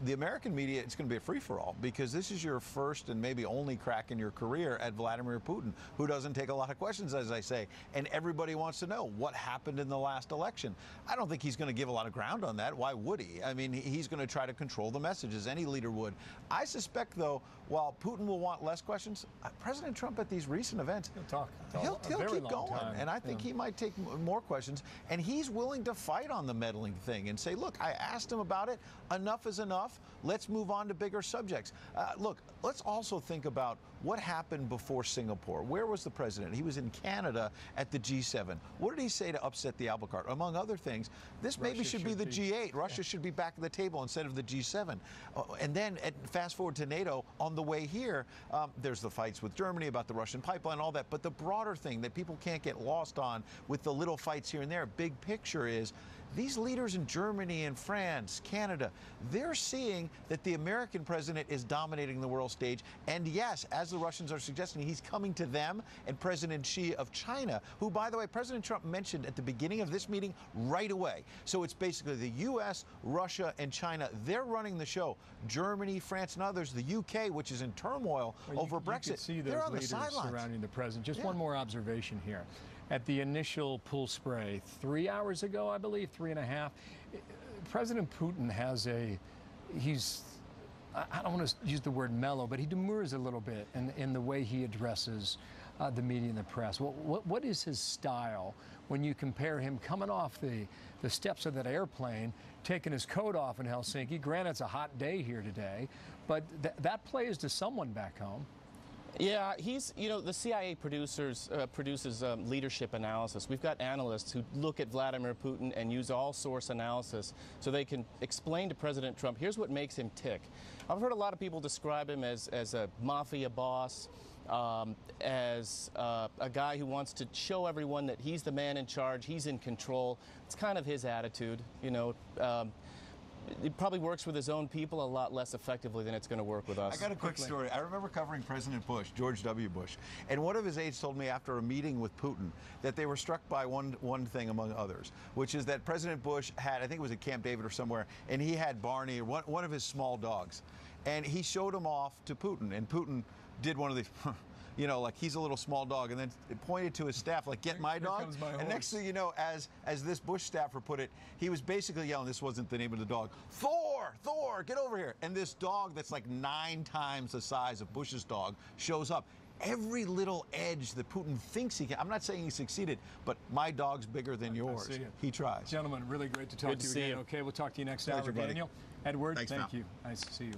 The American media, it's going to be a free-for-all, because this is your first and maybe only crack in your career at Vladimir Putin, who doesn't take a lot of questions, as I say. And everybody wants to know what happened in the last election. I don't think he's going to give a lot of ground on that. Why would he? I mean, he's going to try to control the message, as any leader would. I suspect, though, while Putin will want less questions, President Trump at these recent events, he'll keep going. And I think he might take more questions. And he's willing to fight on the meddling thing and say, look, I asked him about it. Enough is enough. Let's move on to bigger subjects. Look, let's also think about what happened before Singapore. Where was the president? He was in Canada at the G7. What did he say to upset the apple cart? Among other things, this maybe should be the G8. Russia should be back at the table instead of the G7. And then fast forward to NATO, on the way here, there's the fights with Germany about the Russian pipeline, all that. But the broader thing that people can't get lost on with the little fights here and there, big picture is these leaders in Germany and France, Canada, they're seeing that the American president is dominating the world stage. And yes, as the Russians are suggesting, he's coming to them and President Xi of China, who, by the way, President Trump mentioned at the beginning of this meeting right away. So it's basically the U.S., Russia, and China. They're running the show. Germany, France, and others. The U.K., which is in turmoil over Brexit. You can see those they're on the leaders sidelines surrounding the president. Just one more observation here. At the initial pool spray 3 hours ago, I believe, 3.5, President Putin has I don't want to use the word mellow, but he demurs a little bit in the way he addresses the media and the press. What is his style when you compare him coming off the steps of that airplane, taking his coat off in Helsinki? Granted, it's a hot day here today, but that plays to someone back home. Yeah, the CIA produces leadership analysis. We've got analysts who look at Vladimir Putin and use all source analysis so they can explain to President Trump, here's what makes him tick. I've heard a lot of people describe him as a mafia boss, as a guy who wants to show everyone that he's the man in charge, he's in control. It's kind of his attitude, It probably works with his own people a lot less effectively than it's going to work with us. I got a quick story. I remember covering President Bush, George W. Bush, and one of his aides told me after a meeting with Putin that they were struck by one thing among others, which is that President Bush had, I think it was at Camp David or somewhere, and he had Barney, one of his small dogs, and he showed him off to Putin, and Putin did one of these... like he's a little small dog, and then it pointed to his staff, like, get my dog. And next thing you know, as this Bush staffer put it, he was basically yelling, this wasn't the name of the dog, Thor, get over here. And this dog that's like 9 times the size of Bush's dog shows up. Every little edge that Putin thinks he can. I'm not saying he succeeded, but my dog's bigger than yours. He tries. Gentlemen, really great to talk to you again. Okay, we'll talk to you next hour. Daniel, Edward, thank you. Nice to see you.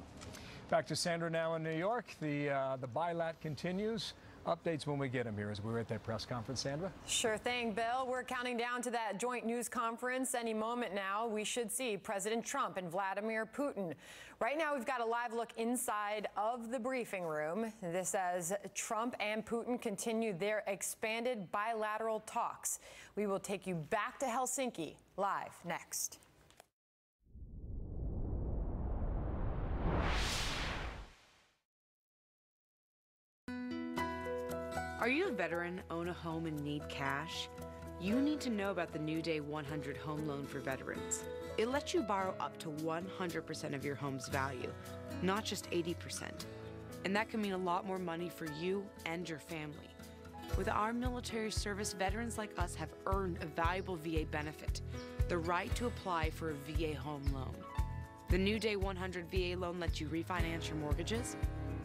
Back to Sandra now in New York. The bilat continues. Updates when we get them here as we're at that press conference, Sandra. Sure thing, Bill. We're counting down to that joint news conference any moment now. We should see President Trump and Vladimir Putin. Right now, we've got a live look inside of the briefing room. This as Trump and Putin continue their expanded bilateral talks. We will take you back to Helsinki live next. Are you a veteran, own a home, and need cash? You need to know about the New Day 100 Home Loan for Veterans. It lets you borrow up to 100% of your home's value, not just 80%. And that can mean a lot more money for you and your family. With our military service, veterans like us have earned a valuable VA benefit, the right to apply for a VA home loan. The New Day 100 VA loan lets you refinance your mortgages,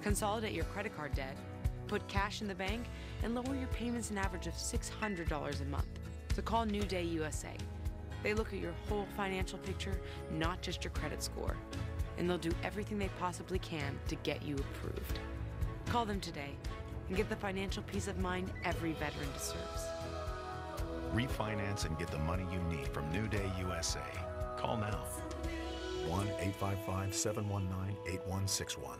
consolidate your credit card debt, put cash in the bank, and lower your payments an average of $600 a month. So call New Day USA. They look at your whole financial picture, not just your credit score. And they'll do everything they possibly can to get you approved. Call them today and get the financial peace of mind every veteran deserves. Refinance and get the money you need from New Day USA. Call now. 1-855-719-8161.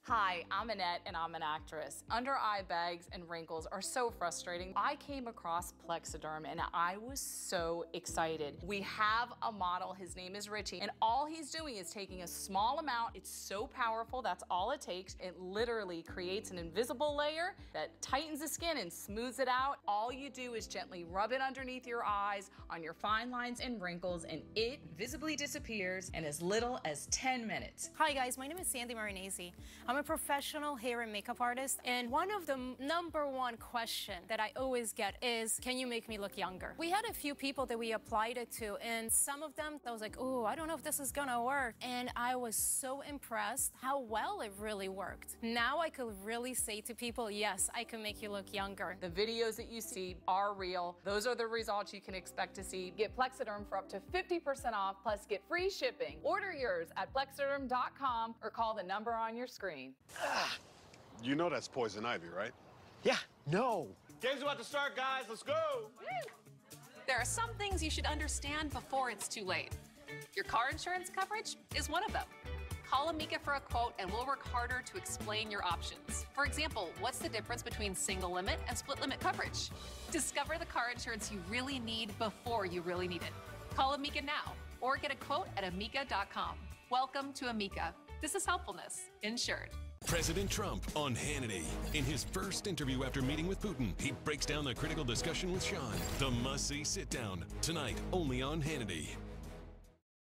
Hi, I'm Annette and I'm an actress. Under eye bags and wrinkles are so frustrating. I came across Plexiderm and I was so excited. We have a model, his name is Richie, and all he's doing is taking a small amount. It's so powerful, that's all it takes. It literally creates an invisible layer that tightens the skin and smooths it out. All you do is gently rub it underneath your eyes, on your fine lines and wrinkles, and it visibly disappears in as little as 10 minutes. Hi guys, my name is Sandy Marinese. I'm a professional hair and makeup artist, and one of the #1 question that I always get is, can you make me look younger? We had a few people that we applied it to, and some of them, I was like, oh, I don't know if this is gonna work. And I was so impressed how well it really worked. Now I could really say to people, yes, I can make you look younger. The videos that you see are real. Those are the results you can expect to see. Get Plexiderm for up to 50% off, plus get free shipping. Order yours at plexiderm.com or call the number on your screen. You know that's poison ivy, right? Yeah, no. Game's about to start, guys. Let's go. There are some things you should understand before it's too late. Your car insurance coverage is one of them. Call Amica for a quote and we'll work harder to explain your options. For example, what's the difference between single limit and split limit coverage? Discover the car insurance you really need before you really need it. Call Amica now or get a quote at amica.com. Welcome to Amica. This is helpfulness insured. President Trump on Hannity. In his first interview after meeting with Putin, he breaks down the critical discussion with Sean. The must-see sit-down. Tonight, only on Hannity.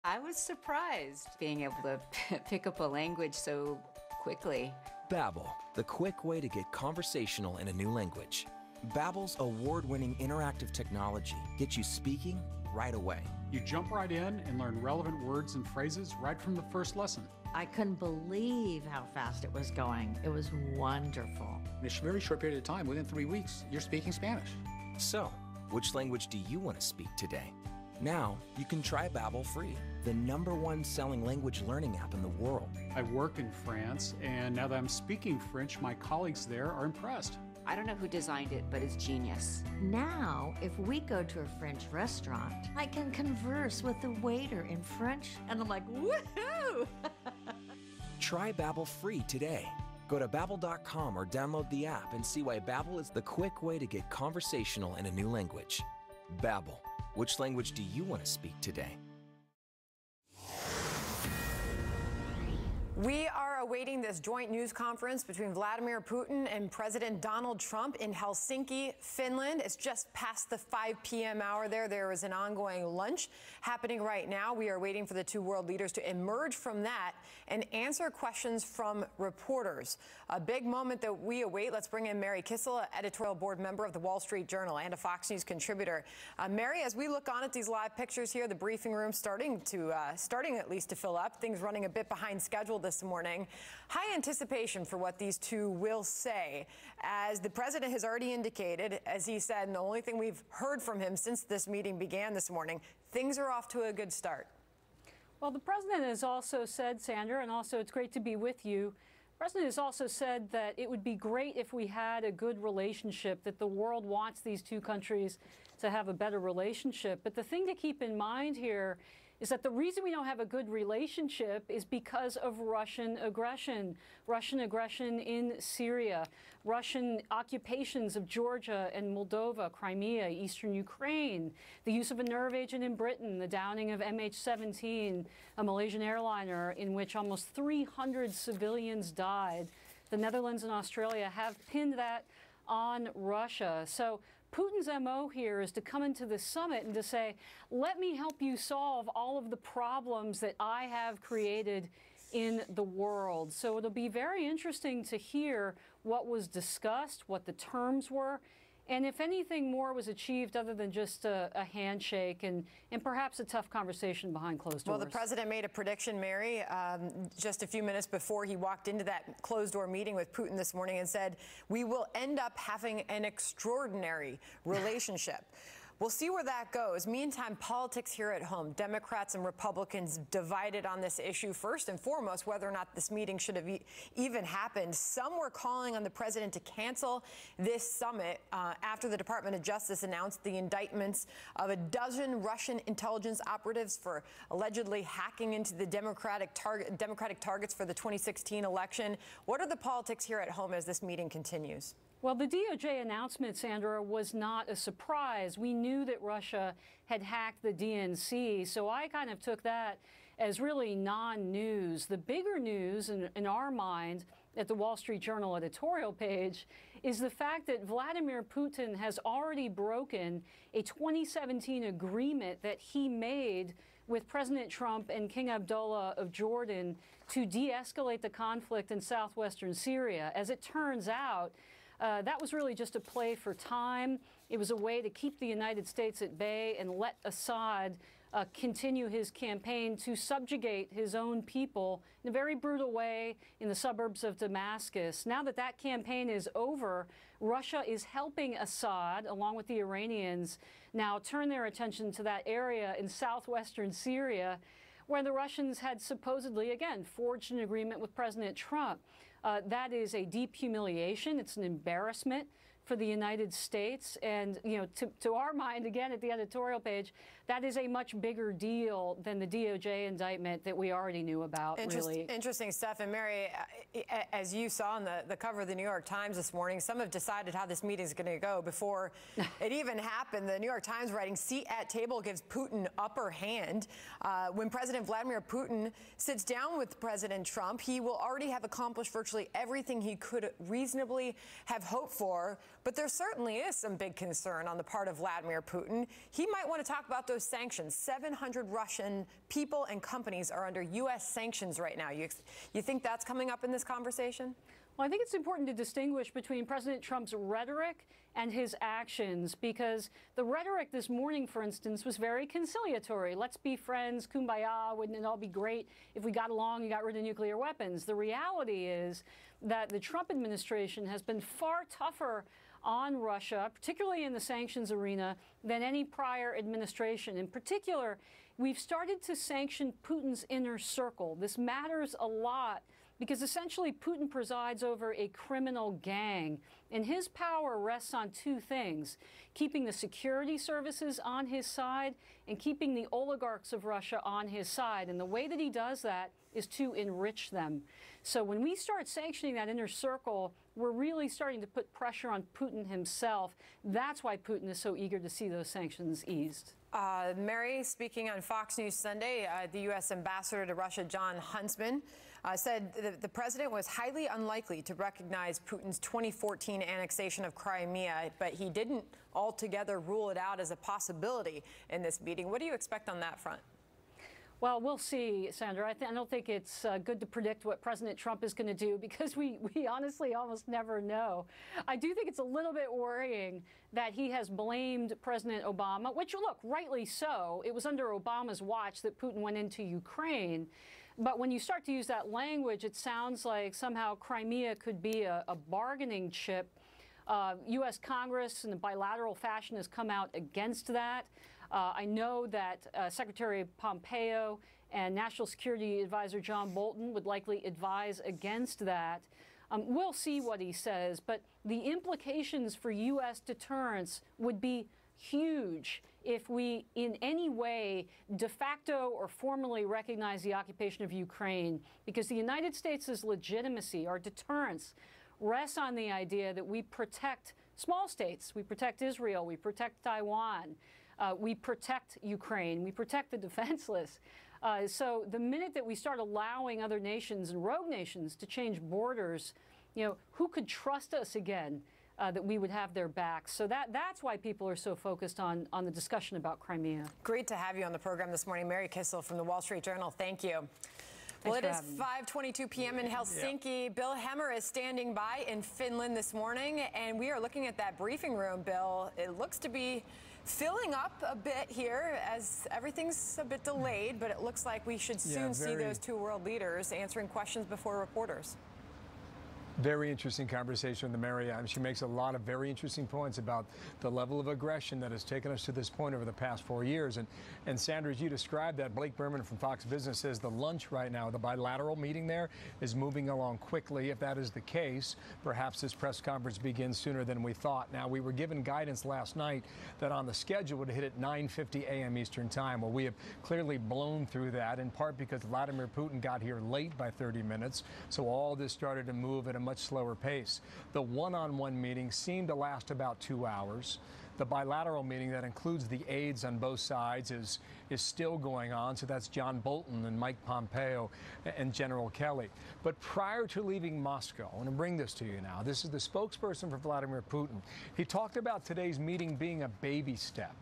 I was surprised being able to pick up a language so quickly. Babbel, the quick way to get conversational in a new language. Babbel's award-winning interactive technology gets you speaking right away. You jump right in and learn relevant words and phrases right from the first lesson. I couldn't believe how fast it was going. It was wonderful. In a very short period of time, within 3 weeks, you're speaking Spanish. So, which language do you want to speak today? Now, you can try Babbel free, the #1 selling language learning app in the world. I work in France, and now that I'm speaking French, my colleagues there are impressed. I don't know who designed it, but it's genius. Now, if we go to a French restaurant, I can converse with the waiter in French, and I'm like, woohoo! Try Babbel free today. Go to Babbel.com or download the app and see why Babbel is the quick way to get conversational in a new language. Babbel, which language do you want to speak today? We are awaiting this joint news conference between Vladimir Putin and President Donald Trump in Helsinki, Finland. It's just past the 5 p.m. hour there. There is an ongoing lunch happening right now. We are waiting for the two world leaders to emerge from that and answer questions from reporters. A big moment that we await. Let's bring in Mary Kissel, editorial board member of the Wall Street Journal and a Fox News contributor. Mary, as we look on at these live pictures here, the briefing room starting at least to fill up, things running a bit behind schedule this morning. High anticipation for what these two will say, as the president has already indicated, as he said, and the only thing we've heard from him since this meeting began this morning, things are off to a good start. Well, the president has also said, Sandra, and also it's great to be with you. The president has also said that it would be great if we had a good relationship, that the world wants these two countries to have a better relationship. But the thing to keep in mind here is that the reason we don't have a good relationship is because of Russian aggression in Syria, Russian occupations of Georgia and Moldova, Crimea, eastern Ukraine, the use of a nerve agent in Britain, the downing of MH17, a Malaysian airliner in which almost 300 civilians died. The Netherlands and Australia have pinned that on Russia. So Putin's MO here is to come into the summit and to say, let me help you solve all of the problems that I have created in the world. So it'll be very interesting to hear what was discussed, what the terms were, and if anything more was achieved other than just a handshake and perhaps a tough conversation behind closed doors. Well, the president made a prediction, Mary, just a few minutes before he walked into that closed-door meeting with Putin this morning and said, we will end up having an extraordinary relationship. We'll see where that goes. Meantime, politics here at home, Democrats and Republicans divided on this issue. First and foremost, whether or not this meeting should have even happened. Some were calling on the president to cancel this summit after the Department of Justice announced the indictments of a dozen Russian intelligence operatives for allegedly hacking into the Democratic targets for the 2016 election. What are the politics here at home as this meeting continues? Well, the DOJ announcement, Sandra, was not a surprise. We knew that Russia had hacked the DNC, so I kind of took that as really non-news. The bigger news in our mind at the Wall Street Journal editorial page is the fact that Vladimir Putin has already broken a 2017 agreement that he made with President Trump and King Abdullah of Jordan to de-escalate the conflict in southwestern Syria. As it turns out, that was really just a play for time. It was a way to keep the United States at bay and let Assad continue his campaign to subjugate his own people in a very brutal way in the suburbs of Damascus. Now that that campaign is over, Russia is helping Assad, along with the Iranians, now turn their attention to that area in southwestern Syria, where the Russians had supposedly, again, forged an agreement with President Trump. That is a deep humiliation. It's an embarrassment for the United States. And, you know, to our mind, again, at the editorial page, that is a much bigger deal than the DOJ indictment that we already knew about, really. Interesting stuff. And Mary, as you saw on the cover of the New York Times this morning, some have decided how this meeting is going to go before it even happened. The New York Times writing, seat at table gives Putin upper hand. When President Vladimir Putin sits down with President Trump, he will already have accomplished virtually everything he could reasonably have hoped for. But there certainly is some big concern on the part of Vladimir Putin. He might want to talk about those sanctions. 700 Russian people and companies are under U.S. sanctions right now. You think that's coming up in this conversation? Well, I think it's important to distinguish between President Trump's rhetoric and his actions, because the rhetoric this morning, for instance, was very conciliatory. Let's be friends, kumbaya, wouldn't it all be great if we got along and got rid of nuclear weapons? The reality is that the Trump administration has been far tougher on Russia, particularly in the sanctions arena, than any prior administration. In particular, we've started to sanction Putin's inner circle. This matters a lot because essentially Putin presides over a criminal gang, and his power rests on two things: keeping the security services on his side and keeping the oligarchs of Russia on his side. And the way that he does that is to enrich them. So when we start sanctioning that inner circle, we're really starting to put pressure on Putin himself. That's why Putin is so eager to see those sanctions eased. Mary, speaking on Fox News Sunday, the U.S. ambassador to Russia, John Huntsman, said the president was highly unlikely to recognize Putin's 2014 annexation of Crimea, but he didn't altogether rule it out as a possibility in this meeting. What do you expect on that front? Well, we'll see, Sandra. I don't think it's good to predict what President Trump is going to do, because we honestly almost never know. I do think it's a little bit worrying that he has blamed President Obama, which, look, rightly so. It was under Obama's watch that Putin went into Ukraine. But when you start to use that language, it sounds like somehow Crimea could be a bargaining chip. U.S. Congress in a bilateral fashion has come out against that. I know that Secretary Pompeo and National Security Advisor John Bolton would likely advise against that. We'll see what he says, but the implications for U.S. deterrence would be huge if we in any way de facto or formally recognize the occupation of Ukraine, because the United States' legitimacy, our deterrence, rests on the idea that we protect small states. We protect Israel. We protect Taiwan. We protect Ukraine. We protect the defenseless. So the minute that we start allowing other nations and rogue nations to change borders, you know, who could trust us again that we would have their backs? So that's why people are so focused on the discussion about Crimea. Great to have you on the program this morning. Mary Kissel from the Wall Street Journal. Thank you. Well, it is 5:22 p.m. in Helsinki. Yep. Bill Hemmer is standing by in Finland this morning, and we are looking at that briefing room, Bill. It looks to be filling up a bit here as everything's a bit delayed, but it looks like we should soon see those two world leaders answering questions before reporters. Very interesting conversation with Mary. She makes a lot of very interesting points about the level of aggression that has taken us to this point over the past 4 years. And Sandra, as you described that, Blake Berman from Fox Business says the lunch right now, the bilateral meeting there, is moving along quickly. If that is the case, perhaps this press conference begins sooner than we thought. Now, we were given guidance last night that on the schedule would hit at 9:50 a.m. Eastern Time. Well, we have clearly blown through that, in part because Vladimir Putin got here late by 30 minutes. So all this started to move at a much slower pace. The one-on-one meeting seemed to last about 2 hours. The bilateral meeting that includes the aides on both sides is still going on. So that's John Bolton and Mike Pompeo and General Kelly. But prior to leaving Moscow, I want to bring this to you now. This is the spokesperson for Vladimir Putin. He talked about today's meeting being a baby step.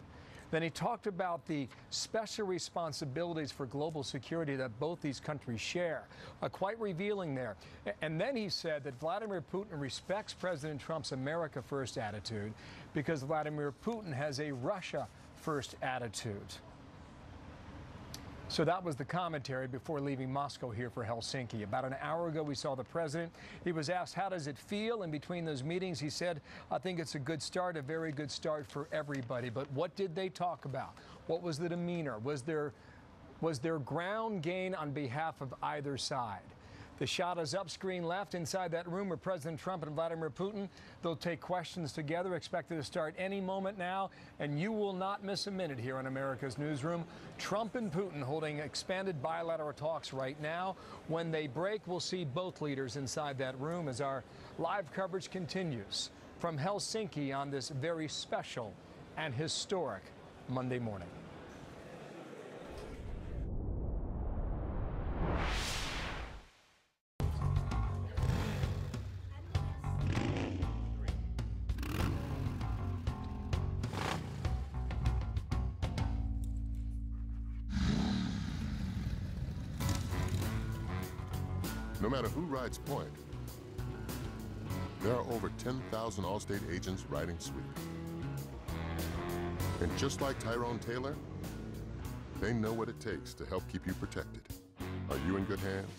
Then he talked about the special responsibilities for global security that both these countries share, quite revealing there. And then he said that Vladimir Putin respects President Trump's America First attitude because Vladimir Putin has a Russia First attitude. So that was the commentary before leaving Moscow here for Helsinki. About an hour ago, we saw the president. He was asked, how does it feel in between those meetings? He said, I think it's a good start, a very good start for everybody. But what did they talk about? What was the demeanor? Was there ground gain on behalf of either side? The shot is up screen left. Inside that room are President Trump and Vladimir Putin. They'll take questions together, expected to start any moment now. And you will not miss a minute here in America's newsroom. Trump and Putin holding expanded bilateral talks right now. When they break, we'll see both leaders inside that room as our live coverage continues from Helsinki on this very special and historic Monday morning. No matter who rides point, there are over 10,000 Allstate agents riding sweep. And just like Tyrone Taylor, they know what it takes to help keep you protected. Are you in good hands?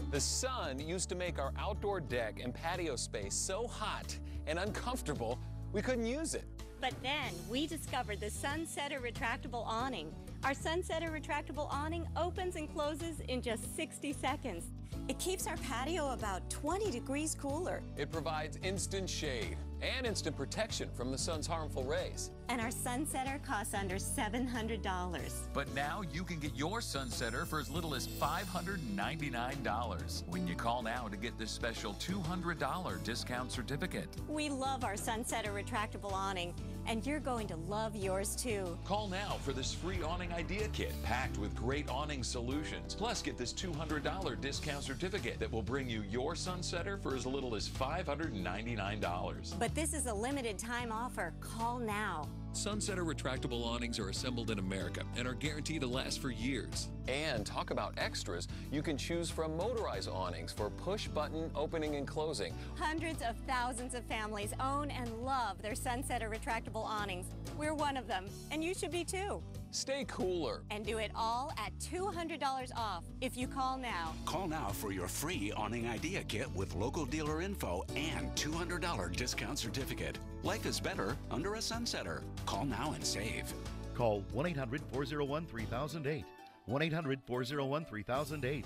The sun used to make our outdoor deck and patio space so hot and uncomfortable, we couldn't use it. But then we discovered the Sunsetter retractable awning. Our Sunsetter retractable awning opens and closes in just 60 seconds. It keeps our patio about 20 degrees cooler. It provides instant shade and instant protection from the sun's harmful rays. And our Sunsetter costs under $700. But now you can get your Sunsetter for as little as $599 when you call now to get this special $200 discount certificate. We love our Sunsetter retractable awning, and you're going to love yours too. Call now for this free awning idea kit packed with great awning solutions. Plus, get this $200 discount certificate that will bring you your Sunsetter for as little as $599. But this is a limited time offer. Call now. Sunsetter retractable awnings are assembled in America and are guaranteed to last for years. And talk about extras, you can choose from motorized awnings for push-button opening and closing. Hundreds of thousands of families own and love their Sunsetter retractable awnings. We're one of them, and you should be too. Stay cooler. And do it all at $200 off if you call now. Call now for your free awning idea kit with local dealer info and $200 discount certificate. Life is better under a Sunsetter. Call now and save. Call 1-800-401-3008. 1-800-401-3008.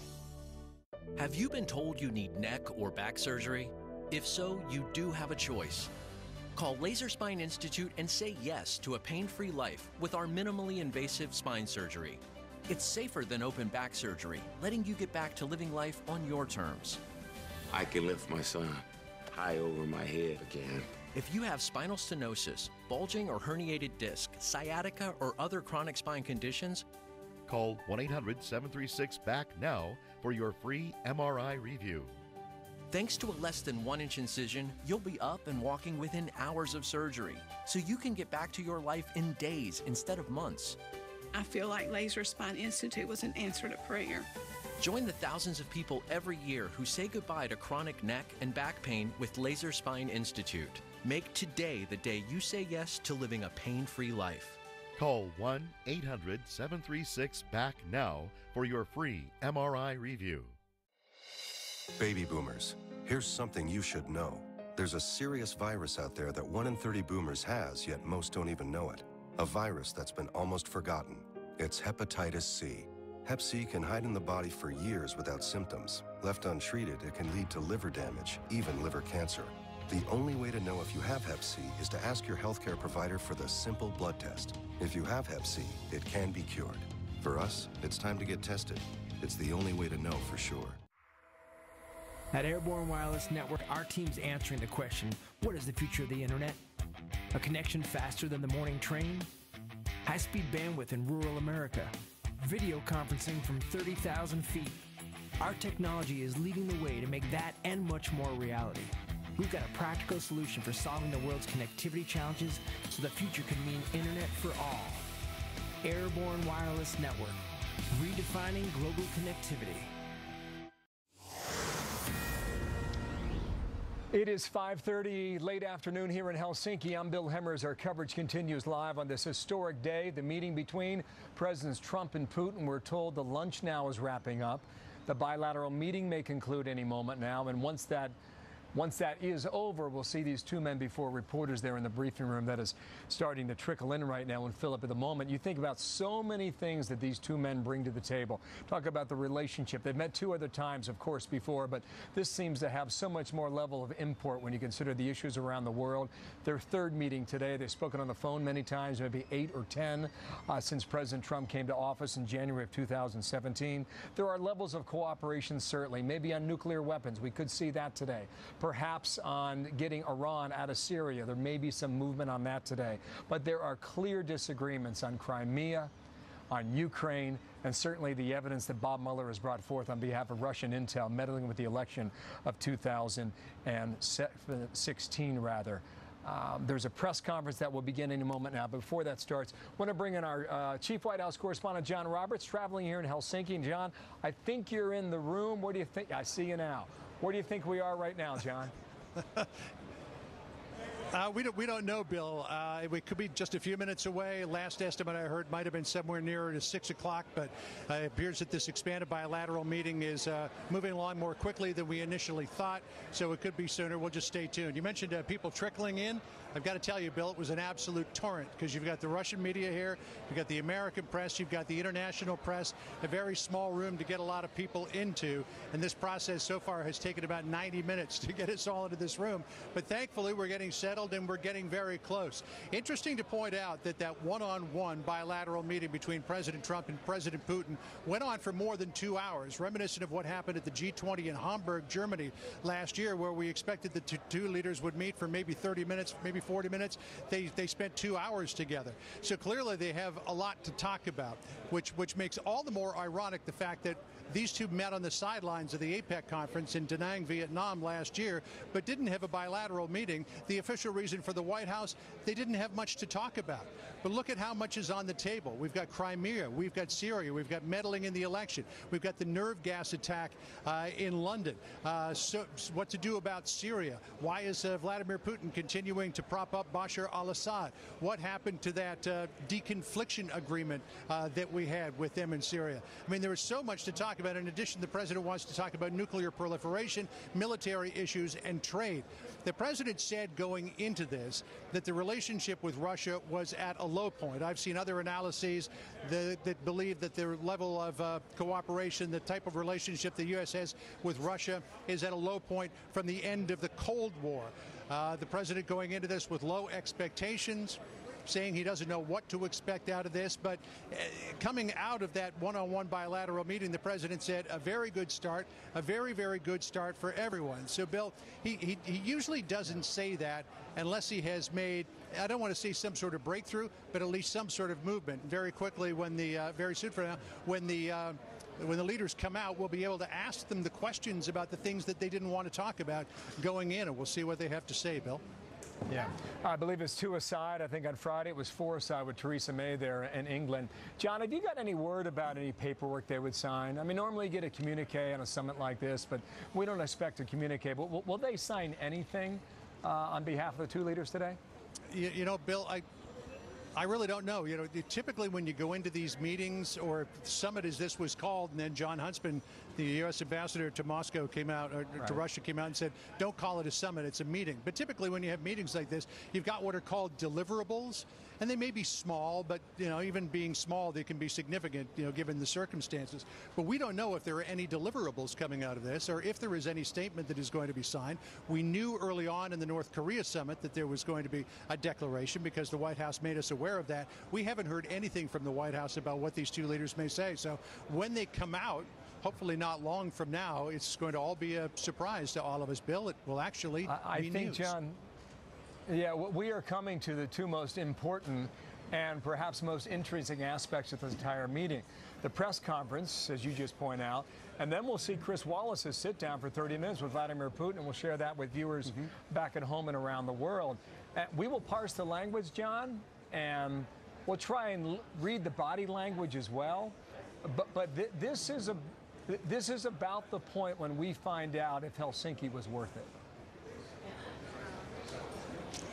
Have you been told you need neck or back surgery? If so, you do have a choice. Call Laser Spine Institute and say yes to a pain-free life with our minimally invasive spine surgery. It's safer than open back surgery, letting you get back to living life on your terms. I can lift my son high over my head again. If you have spinal stenosis, bulging or herniated disc, sciatica, or other chronic spine conditions, call 1-800-736-BACK now for your free MRI review. Thanks to a less than 1-inch incision, you'll be up and walking within hours of surgery, so you can get back to your life in days instead of months. I feel like Laser Spine Institute was an answer to prayer. Join the thousands of people every year who say goodbye to chronic neck and back pain with Laser Spine Institute. Make today the day you say yes to living a pain-free life. Call 1-800-736-BACK now for your free MRI review. Baby boomers, here's something you should know. There's a serious virus out there that 1 in 30 boomers has, yet most don't even know it. A virus that's been almost forgotten. It's hepatitis C. Hep C can hide in the body for years without symptoms. Left untreated, it can lead to liver damage, even liver cancer. The only way to know if you have Hep C is to ask your healthcare provider for the simple blood test. If you have Hep C, it can be cured. For us, it's time to get tested. It's the only way to know for sure. At Airborne Wireless Network, our team's answering the question, what is the future of the internet? A connection faster than the morning train? High-speed bandwidth in rural America? Video conferencing from 30,000 feet? Our technology is leading the way to make that and much more reality. We've got a practical solution for solving the world's connectivity challenges so the future can mean internet for all. Airborne Wireless Network, redefining global connectivity. It is 5:30 late afternoon here in Helsinki. I'm Bill Hemmer as our coverage continues live on this historic day, the meeting between Presidents Trump and Putin. We're told the lunch now is wrapping up. The bilateral meeting may conclude any moment now, and once that Once that is over, we'll see these two men before reporters there in the briefing room that is starting to trickle in right now. And Philip, at the moment, you think about so many things that these two men bring to the table. Talk about the relationship. They've met two other times, of course, before, but this seems to have so much more level of import when you consider the issues around the world. Their third meeting today. They've spoken on the phone many times, maybe 8 or 10 since President Trump came to office in January of 2017. There are levels of cooperation, certainly, maybe on nuclear weapons. We could see that today. Perhaps on getting Iran out of Syria. There may be some movement on that today. But there are clear disagreements on Crimea, on Ukraine, and certainly the evidence that Bob Mueller has brought forth on behalf of Russian intel meddling with the election of 2016, rather. There's a press conference that will begin any moment now. But before that starts, I want to bring in our Chief White House correspondent, John Roberts, traveling here in Helsinki. And John, I think you're in the room. What do you think? I see you now. Where do you think we are right now, John? We don't know, Bill. We could be just a few minutes away. Last estimate I heard might have been somewhere nearer to 6 o'clock, but it appears that this expanded bilateral meeting is moving along more quickly than we initially thought, so it could be sooner. We'll just stay tuned. You mentioned people trickling in. I've got to tell you, Bill, it was an absolute torrent because you've got the Russian media here, you've got the American press, you've got the international press, a very small room to get a lot of people into, and this process so far has taken about 90 minutes to get us all into this room. But thankfully, we're getting settled and we're getting very close. Interesting to point out that that one-on-one bilateral meeting between President Trump and President Putin went on for more than 2 hours, reminiscent of what happened at the G20 in Hamburg, Germany last year, where we expected the two leaders would meet for maybe 30 minutes, maybe 40 minutes. They spent 2 hours together. So clearly they have a lot to talk about, which makes all the more ironic the fact that these two met on the sidelines of the APEC conference in Da Nang, Vietnam last year, but didn't have a bilateral meeting. The official reason for the White House, they didn't have much to talk about. But look at how much is on the table. We've got Crimea, we've got Syria, we've got meddling in the election, we've got the nerve gas attack in London. So what to do about Syria? Why is Vladimir Putin continuing to prop up Bashar al-Assad? What happened to that deconfliction agreement that we had with them in Syria? I mean, there is so much to talk about. In addition, the president wants to talk about nuclear proliferation, military issues, and trade. The president said going into this that the relationship with Russia was at a low point. I've seen other analyses that believe that the level of cooperation, the type of relationship the U.S. has with Russia is at a low point from the end of the Cold War. The president going into this with low expectations, saying he doesn't know what to expect out of this, but coming out of that one-on-one bilateral meeting, the president said a very good start, a very, very good start for everyone. So, Bill, he usually doesn't say that unless he has made, I don't want to say some sort of breakthrough, but at least some sort of movement. Very quickly, when very soon for now, when the leaders come out, we'll be able to ask them the questions about the things that they didn't want to talk about going in, and we'll see what they have to say, Bill. Yeah, I believe it's 2 aside. I think on Friday it was 4 aside with Theresa May there in England. John, have you got any word about any paperwork they would sign? I mean, normally you get a communique on a summit like this, but we don't expect a communique. But will they sign anything on behalf of the two leaders today? You know, Bill, I really don't know. You know, typically when you go into these meetings, or summit as this was called, and then John Huntsman, the U.S. ambassador to Moscow, came out, or to Russia, came out and said, don't call it a summit, it's a meeting. But typically when you have meetings like this, you've got what are called deliverables, and they may be small, but, you know, even being small, they can be significant, you know, given the circumstances. But we don't know if there are any deliverables coming out of this, or if there is any statement that is going to be signed. We knew early on in the North Korea summit that there was going to be a declaration because the White House made us aware of that. We haven't heard anything from the White House about what these two leaders may say. So when they come out, hopefully not long from now, it's going to all be a surprise to all of us, Bill. It will actually be think, news. John, yeah, we are coming to the two most important and perhaps most interesting aspects of this entire meeting. The press conference, as you just point out, and then we'll see Chris Wallace's sit down for 30 minutes with Vladimir Putin, and we'll share that with viewers back at home and around the world. We will parse the language, John, and we'll try and read the body language as well. But this is about the point when we find out if Helsinki was worth it.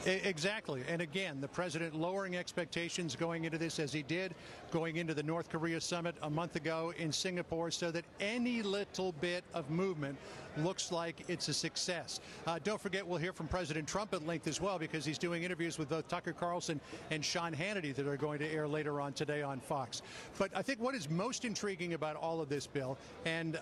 Exactly. And again, the president lowering expectations going into this as he did, going into the North Korea summit a month ago in Singapore, so that any little bit of movement looks like it's a success. Don't forget, we'll hear from President Trump at length as well, because he's doing interviews with both Tucker Carlson and Sean Hannity that are going to air later on today on Fox. But I think what is most intriguing about all of this, Bill, and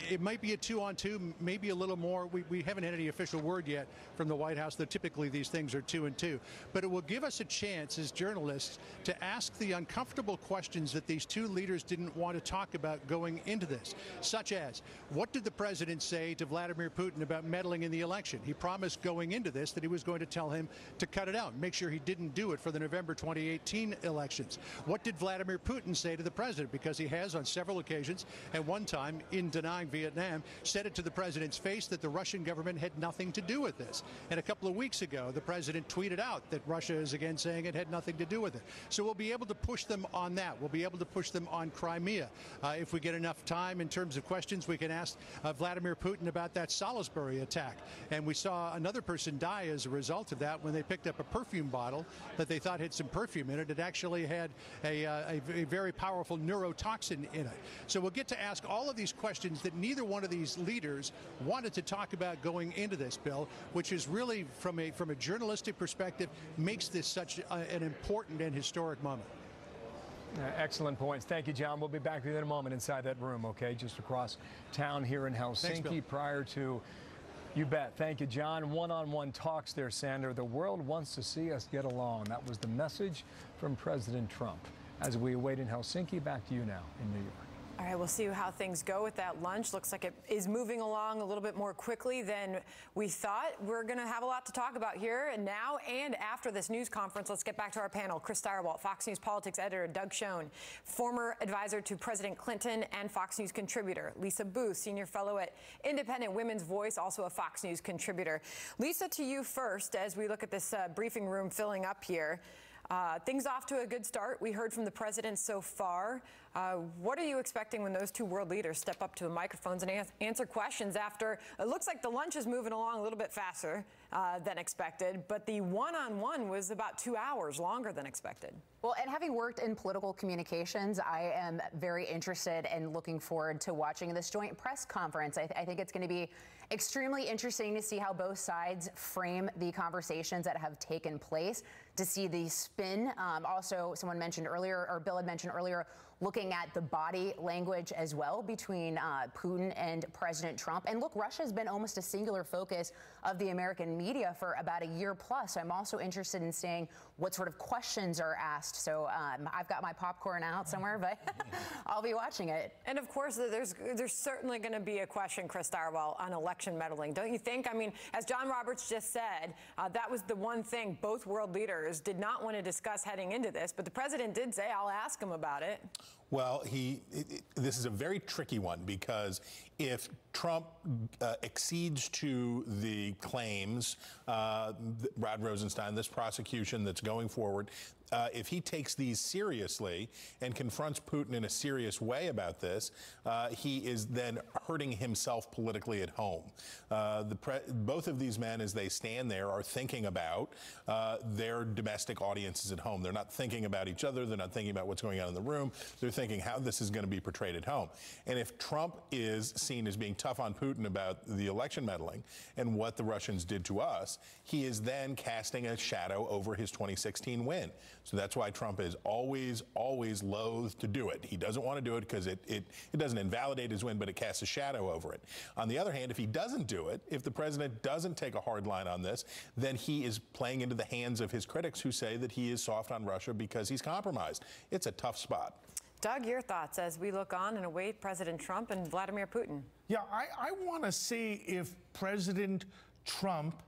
it might be a 2-on-2, maybe a little more. We haven't had any official word yet from the White House, though typically these things are 2-and-2. But it will give us a chance as journalists to ask the uncomfortable questions that these two leaders didn't want to talk about going into this, such as, what did the president say to Vladimir Putin about meddling in the election? He promised going into this that he was going to tell him to cut it out, make sure he didn't do it for the November 2018 elections. What did Vladimir Putin say to the president? Because he has on several occasions, and one time in denying Vietnam, said it to the president's face that the Russian government had nothing to do with this. And a couple of weeks ago, the president tweeted out that Russia is again saying it had nothing to do with it. So we'll be able to push them on that. We'll be able to push them on Crimea. If we get enough time in terms of questions, we can ask Vladimir Putin about that Salisbury attack. And we saw another person die as a result of that when they picked up a perfume bottle that they thought had some perfume in it. It actually had a very powerful neurotoxin in it. So we'll get to ask all of these questions that neither one of these leaders wanted to talk about going into this, Bill, which is really, from a journalistic perspective, makes this such an important and historic moment. Excellent points. Thank you, John. We'll be back with you in a moment inside that room, okay? Just across town here in Helsinki. Thanks, prior to, you bet. Thank you, John. One-on-one talks there, Sandra. The world wants to see us get along. That was the message from President Trump. As we await in Helsinki, back to you now in New York. All right, we'll see how things go with that lunch. Looks like it is moving along a little bit more quickly than we thought. We're going to have a lot to talk about here and now and after this news conference. Let's get back to our panel. Chris Stirewalt, Fox News politics editor. Doug Schoen, former advisor to President Clinton and Fox News contributor. Lisa Booth, senior fellow at Independent Women's Voice, also a Fox News contributor. Lisa, to you first, as we look at this briefing room filling up here. Things off to a good start. We heard from the president so far. What are you expecting when those two world leaders step up to the microphones and answer questions after it looks like the lunch is moving along a little bit faster than expected, but the one-on-one was about 2 hours longer than expected? Well, and having worked in political communications, I am very interested and looking forward to watching this joint press conference. I think it's going to be extremely interesting to see how both sides frame the conversations that have taken place, to see the spin. Also, someone mentioned earlier, or Bill had mentioned earlier, looking at the body language as well between Putin and President Trump. And look, Russia has been almost a singular focus of the American media for about a year plus. I'm also interested in seeing what sort of questions are asked. So I've got my popcorn out somewhere, but I'll be watching it. And of course, there's certainly going to be a question, Chris Stirewalt, on election meddling, don't you think? I mean, as John Roberts just said, that was the one thing both world leaders did not want to discuss heading into this, but the president did say, I'll ask him about it. Well, this is a very tricky one, because if Trump accedes to the claims, Rod Rosenstein, this prosecution that's going forward, if he takes these seriously and confronts Putin in a serious way about this, he is then hurting himself politically at home. Both of these men, as they stand there, are thinking about their domestic audiences at home. They're not thinking about each other. They're not thinking about what's going on in the room. They're thinking how this is going to be portrayed at home. And if Trump is seen as being tough on Putin about the election meddling and what the Russians did to us, he is then casting a shadow over his 2016 win. So that's why Trump is always loath to do it. He doesn't want to do it because it doesn't invalidate his win, but it casts a shadow over it. On the other hand, if he doesn't do it, if the president doesn't take a hard line on this, then he is playing into the hands of his critics who say that he is soft on Russia because he's compromised. It's a tough spot. Doug, your thoughts as we look on and await President Trump and Vladimir Putin? Yeah, I want to see if President Trump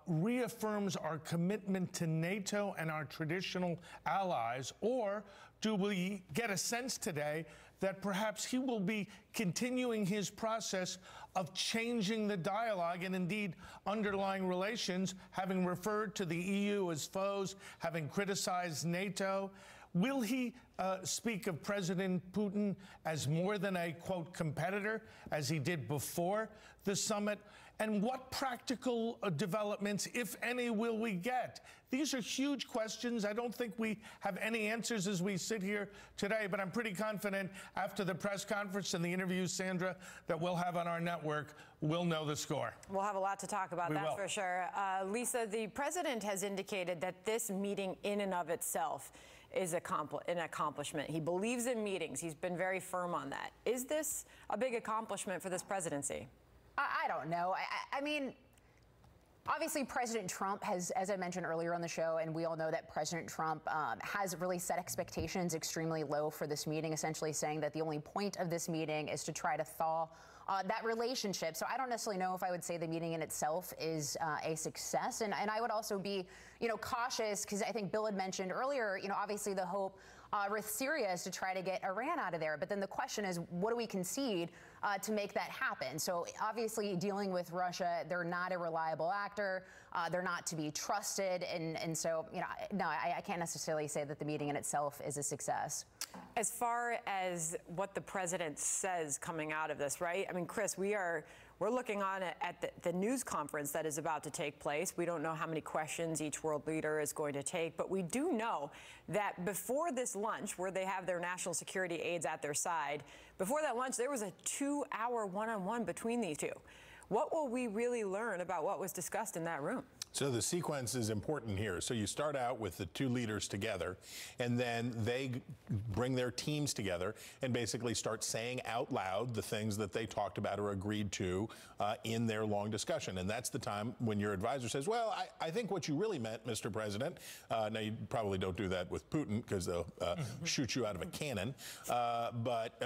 reaffirms our commitment to NATO and our traditional allies, or do we get a sense today that perhaps he will be continuing his process of changing the dialogue and indeed underlying relations, having referred to the EU as foes, having criticized NATO? Will he speak of President Putin as more than a, quote, competitor, as he did before the summit? And what practical developments, if any, will we get? These are huge questions. I don't think we have any answers as we sit here today, but I'm pretty confident after the press conference and the interviews, Sandra, that we'll have on our network, we'll know the score. We'll have a lot to talk about, that's for sure. Lisa, the president has indicated that this meeting in and of itself is an accomplishment. He believes in meetings. He's been very firm on that. Is this a big accomplishment for this presidency? I don't know. I mean, obviously, President Trump has, as I mentioned earlier on the show, and we all know that President Trump has really set expectations extremely low for this meeting, essentially saying that the only point of this meeting is to try to thaw that relationship. So I don't necessarily know if I would say the meeting in itself is a success. And I would also be, cautious, because I think Bill had mentioned earlier, obviously the hope with Syria is to try to get Iran out of there. But then the question is, what do we concede to make that happen? So obviously dealing with Russia, they're not a reliable actor. They're not to be trusted. And so, no, I can't necessarily say that the meeting in itself is a success. As far as what the president says coming out of this, right? I mean, Chris, we're looking on at the news conference that is about to take place. We don't know how many questions each world leader is going to take, but we do know that before this lunch, where they have their national security aides at their side, before that lunch, there was a 2-hour one-on-one between these two. What will we really learn about what was discussed in that room? So the sequence is important here. So you start out with the two leaders together, and then they bring their teams together and basically start saying out loud the things that they talked about or agreed to in their long discussion. And that's the time when your advisor says, well, I think what you really meant, Mr. President. Now, you probably don't do that with Putin because they'll shoot you out of a cannon. But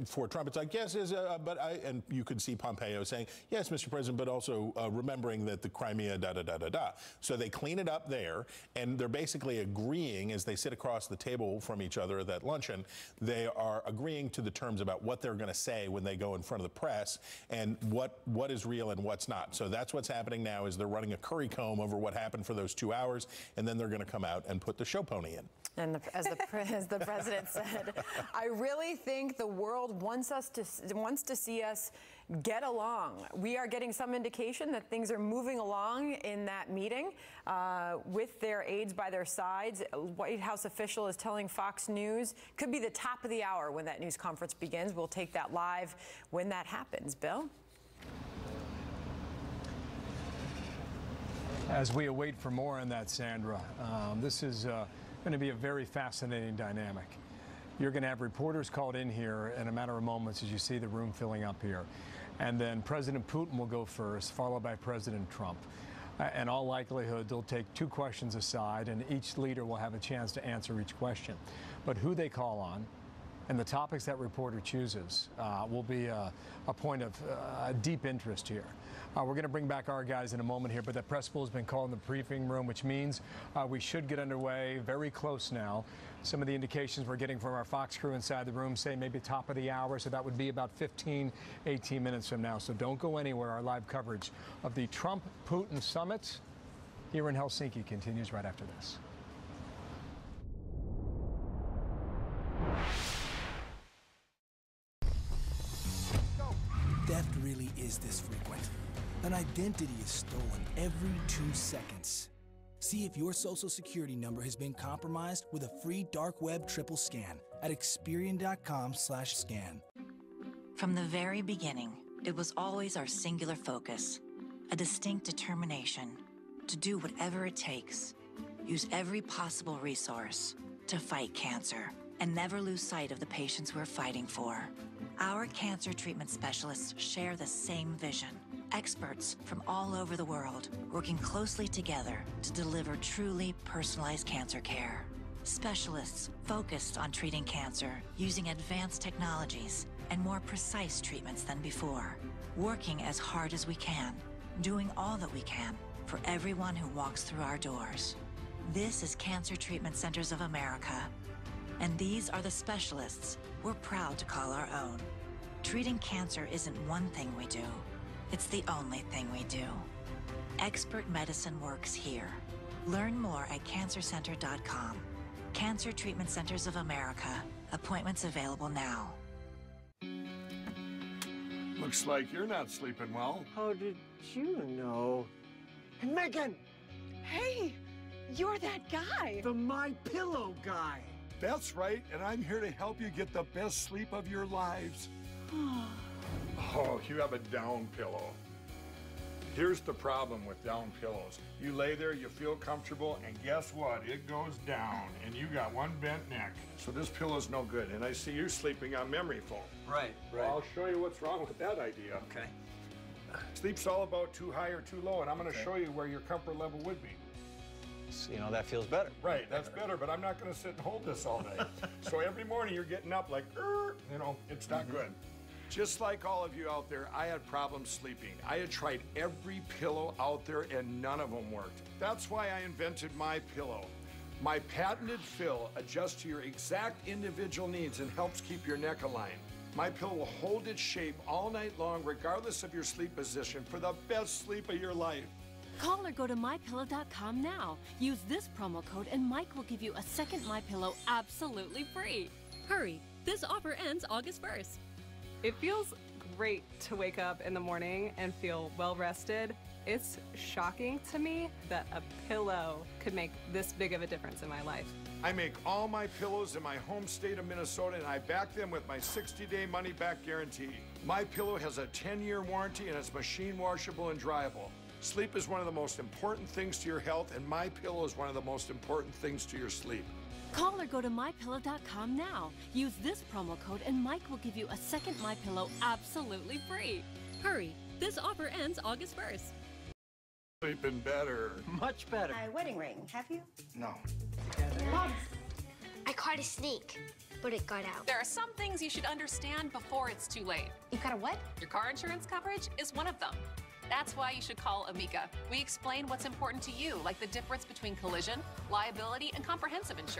for Trump, it's like, yes, and you could see Pompeo saying, yes, Mr. President, but also remembering that the Crimea, da-da-da-da. So they clean it up there, and they're basically agreeing as they sit across the table from each other at that luncheon. They are agreeing to the terms about what they're going to say when they go in front of the press and what is real and what's not. So that's what's happening now is they're running a curry comb over what happened for those 2 hours, and then they're going to come out and put the show pony in. And as the president said, I really think the world wants to see us get along. We are getting some indication that things are moving along in that meeting with their aides by their sides. A White House official is telling Fox News could be the top of the hour when that news conference begins. We'll take that live when that happens. Bill? As we await for more on that, Sandra, this is going to be a very fascinating dynamic. You're going to have reporters called in here in a matter of moments as you see the room filling up here. And then President Putin will go first, followed by President Trump. In all likelihood, they'll take two questions aside, and each leader will have a chance to answer each question. But who they call on and the topics that reporter chooses will be a point of deep interest here. We're going to bring back our guys in a moment here, but the press pool has been called in the briefing room, which means we should get underway very close now. Some of the indications we're getting from our Fox crew inside the room say maybe top of the hour, so that would be about 15, 18 minutes from now. So don't go anywhere. Our live coverage of the Trump-Putin summit here in Helsinki continues right after this. Theft really is this frequent. An identity is stolen every 2 seconds. See if your social security number has been compromised with a free dark web triple scan at Experian.com/scan. From the very beginning, it was always our singular focus, a distinct determination to do whatever it takes, use every possible resource to fight cancer, and never lose sight of the patients we're fighting for. Our cancer treatment specialists share the same vision. Experts from all over the world working closely together to deliver truly personalized cancer care. Specialists focused on treating cancer using advanced technologies and more precise treatments than before. Working as hard as we can, doing all that we can for everyone who walks through our doors. This is Cancer Treatment Centers of America. And these are the specialists we're proud to call our own. Treating cancer isn't one thing we do. It's the only thing we do. Expert medicine works here. Learn more at cancercenter.com. Cancer Treatment Centers of America. Appointments available now. Looks like you're not sleeping well. How did you know? Megan! Hey, you're that guy. The My Pillow guy. That's right, and I'm here to help you get the best sleep of your lives. Oh, you have a down pillow. Here's the problem with down pillows. You lay there, you feel comfortable, and guess what? It goes down, and you got one bent neck. So this pillow's no good, and I see you sleeping on memory foam. Right. Well, I'll show you what's wrong with that idea. Okay. Sleep's all about too high or too low, and I'm going to show you where your comfort level would be. So, that feels better. Right, that's better, but I'm not going to sit and hold this all day. So every morning you're getting up like, it's not good. Just like all of you out there, I had problems sleeping. I had tried every pillow out there and none of them worked. That's why I invented My Pillow. My patented fill adjusts to your exact individual needs and helps keep your neck aligned. My Pillow will hold its shape all night long, regardless of your sleep position, for the best sleep of your life. Call or go to MyPillow.com now. Use this promo code and Mike will give you a second MyPillow absolutely free. Hurry, this offer ends August 1st. It feels great to wake up in the morning and feel well rested. It's shocking to me that a pillow could make this big of a difference in my life. I make all my pillows in my home state of Minnesota, and I back them with my 60-day money-back guarantee. My Pillow has a 10-year warranty, and it's machine washable and dryable. Sleep is one of the most important things to your health, and My Pillow is one of the most important things to your sleep. Call or go to MyPillow.com now. Use this promo code and Mike will give you a second MyPillow absolutely free. Hurry, this offer ends August 1st. Sleeping better. Much better. My wedding ring, have you? No. Mom. I caught a snake, but it got out. There are some things you should understand before it's too late. You got a what? Your car insurance coverage is one of them. That's why you should call Amica. We explain what's important to you, like the difference between collision, liability, and comprehensive insurance.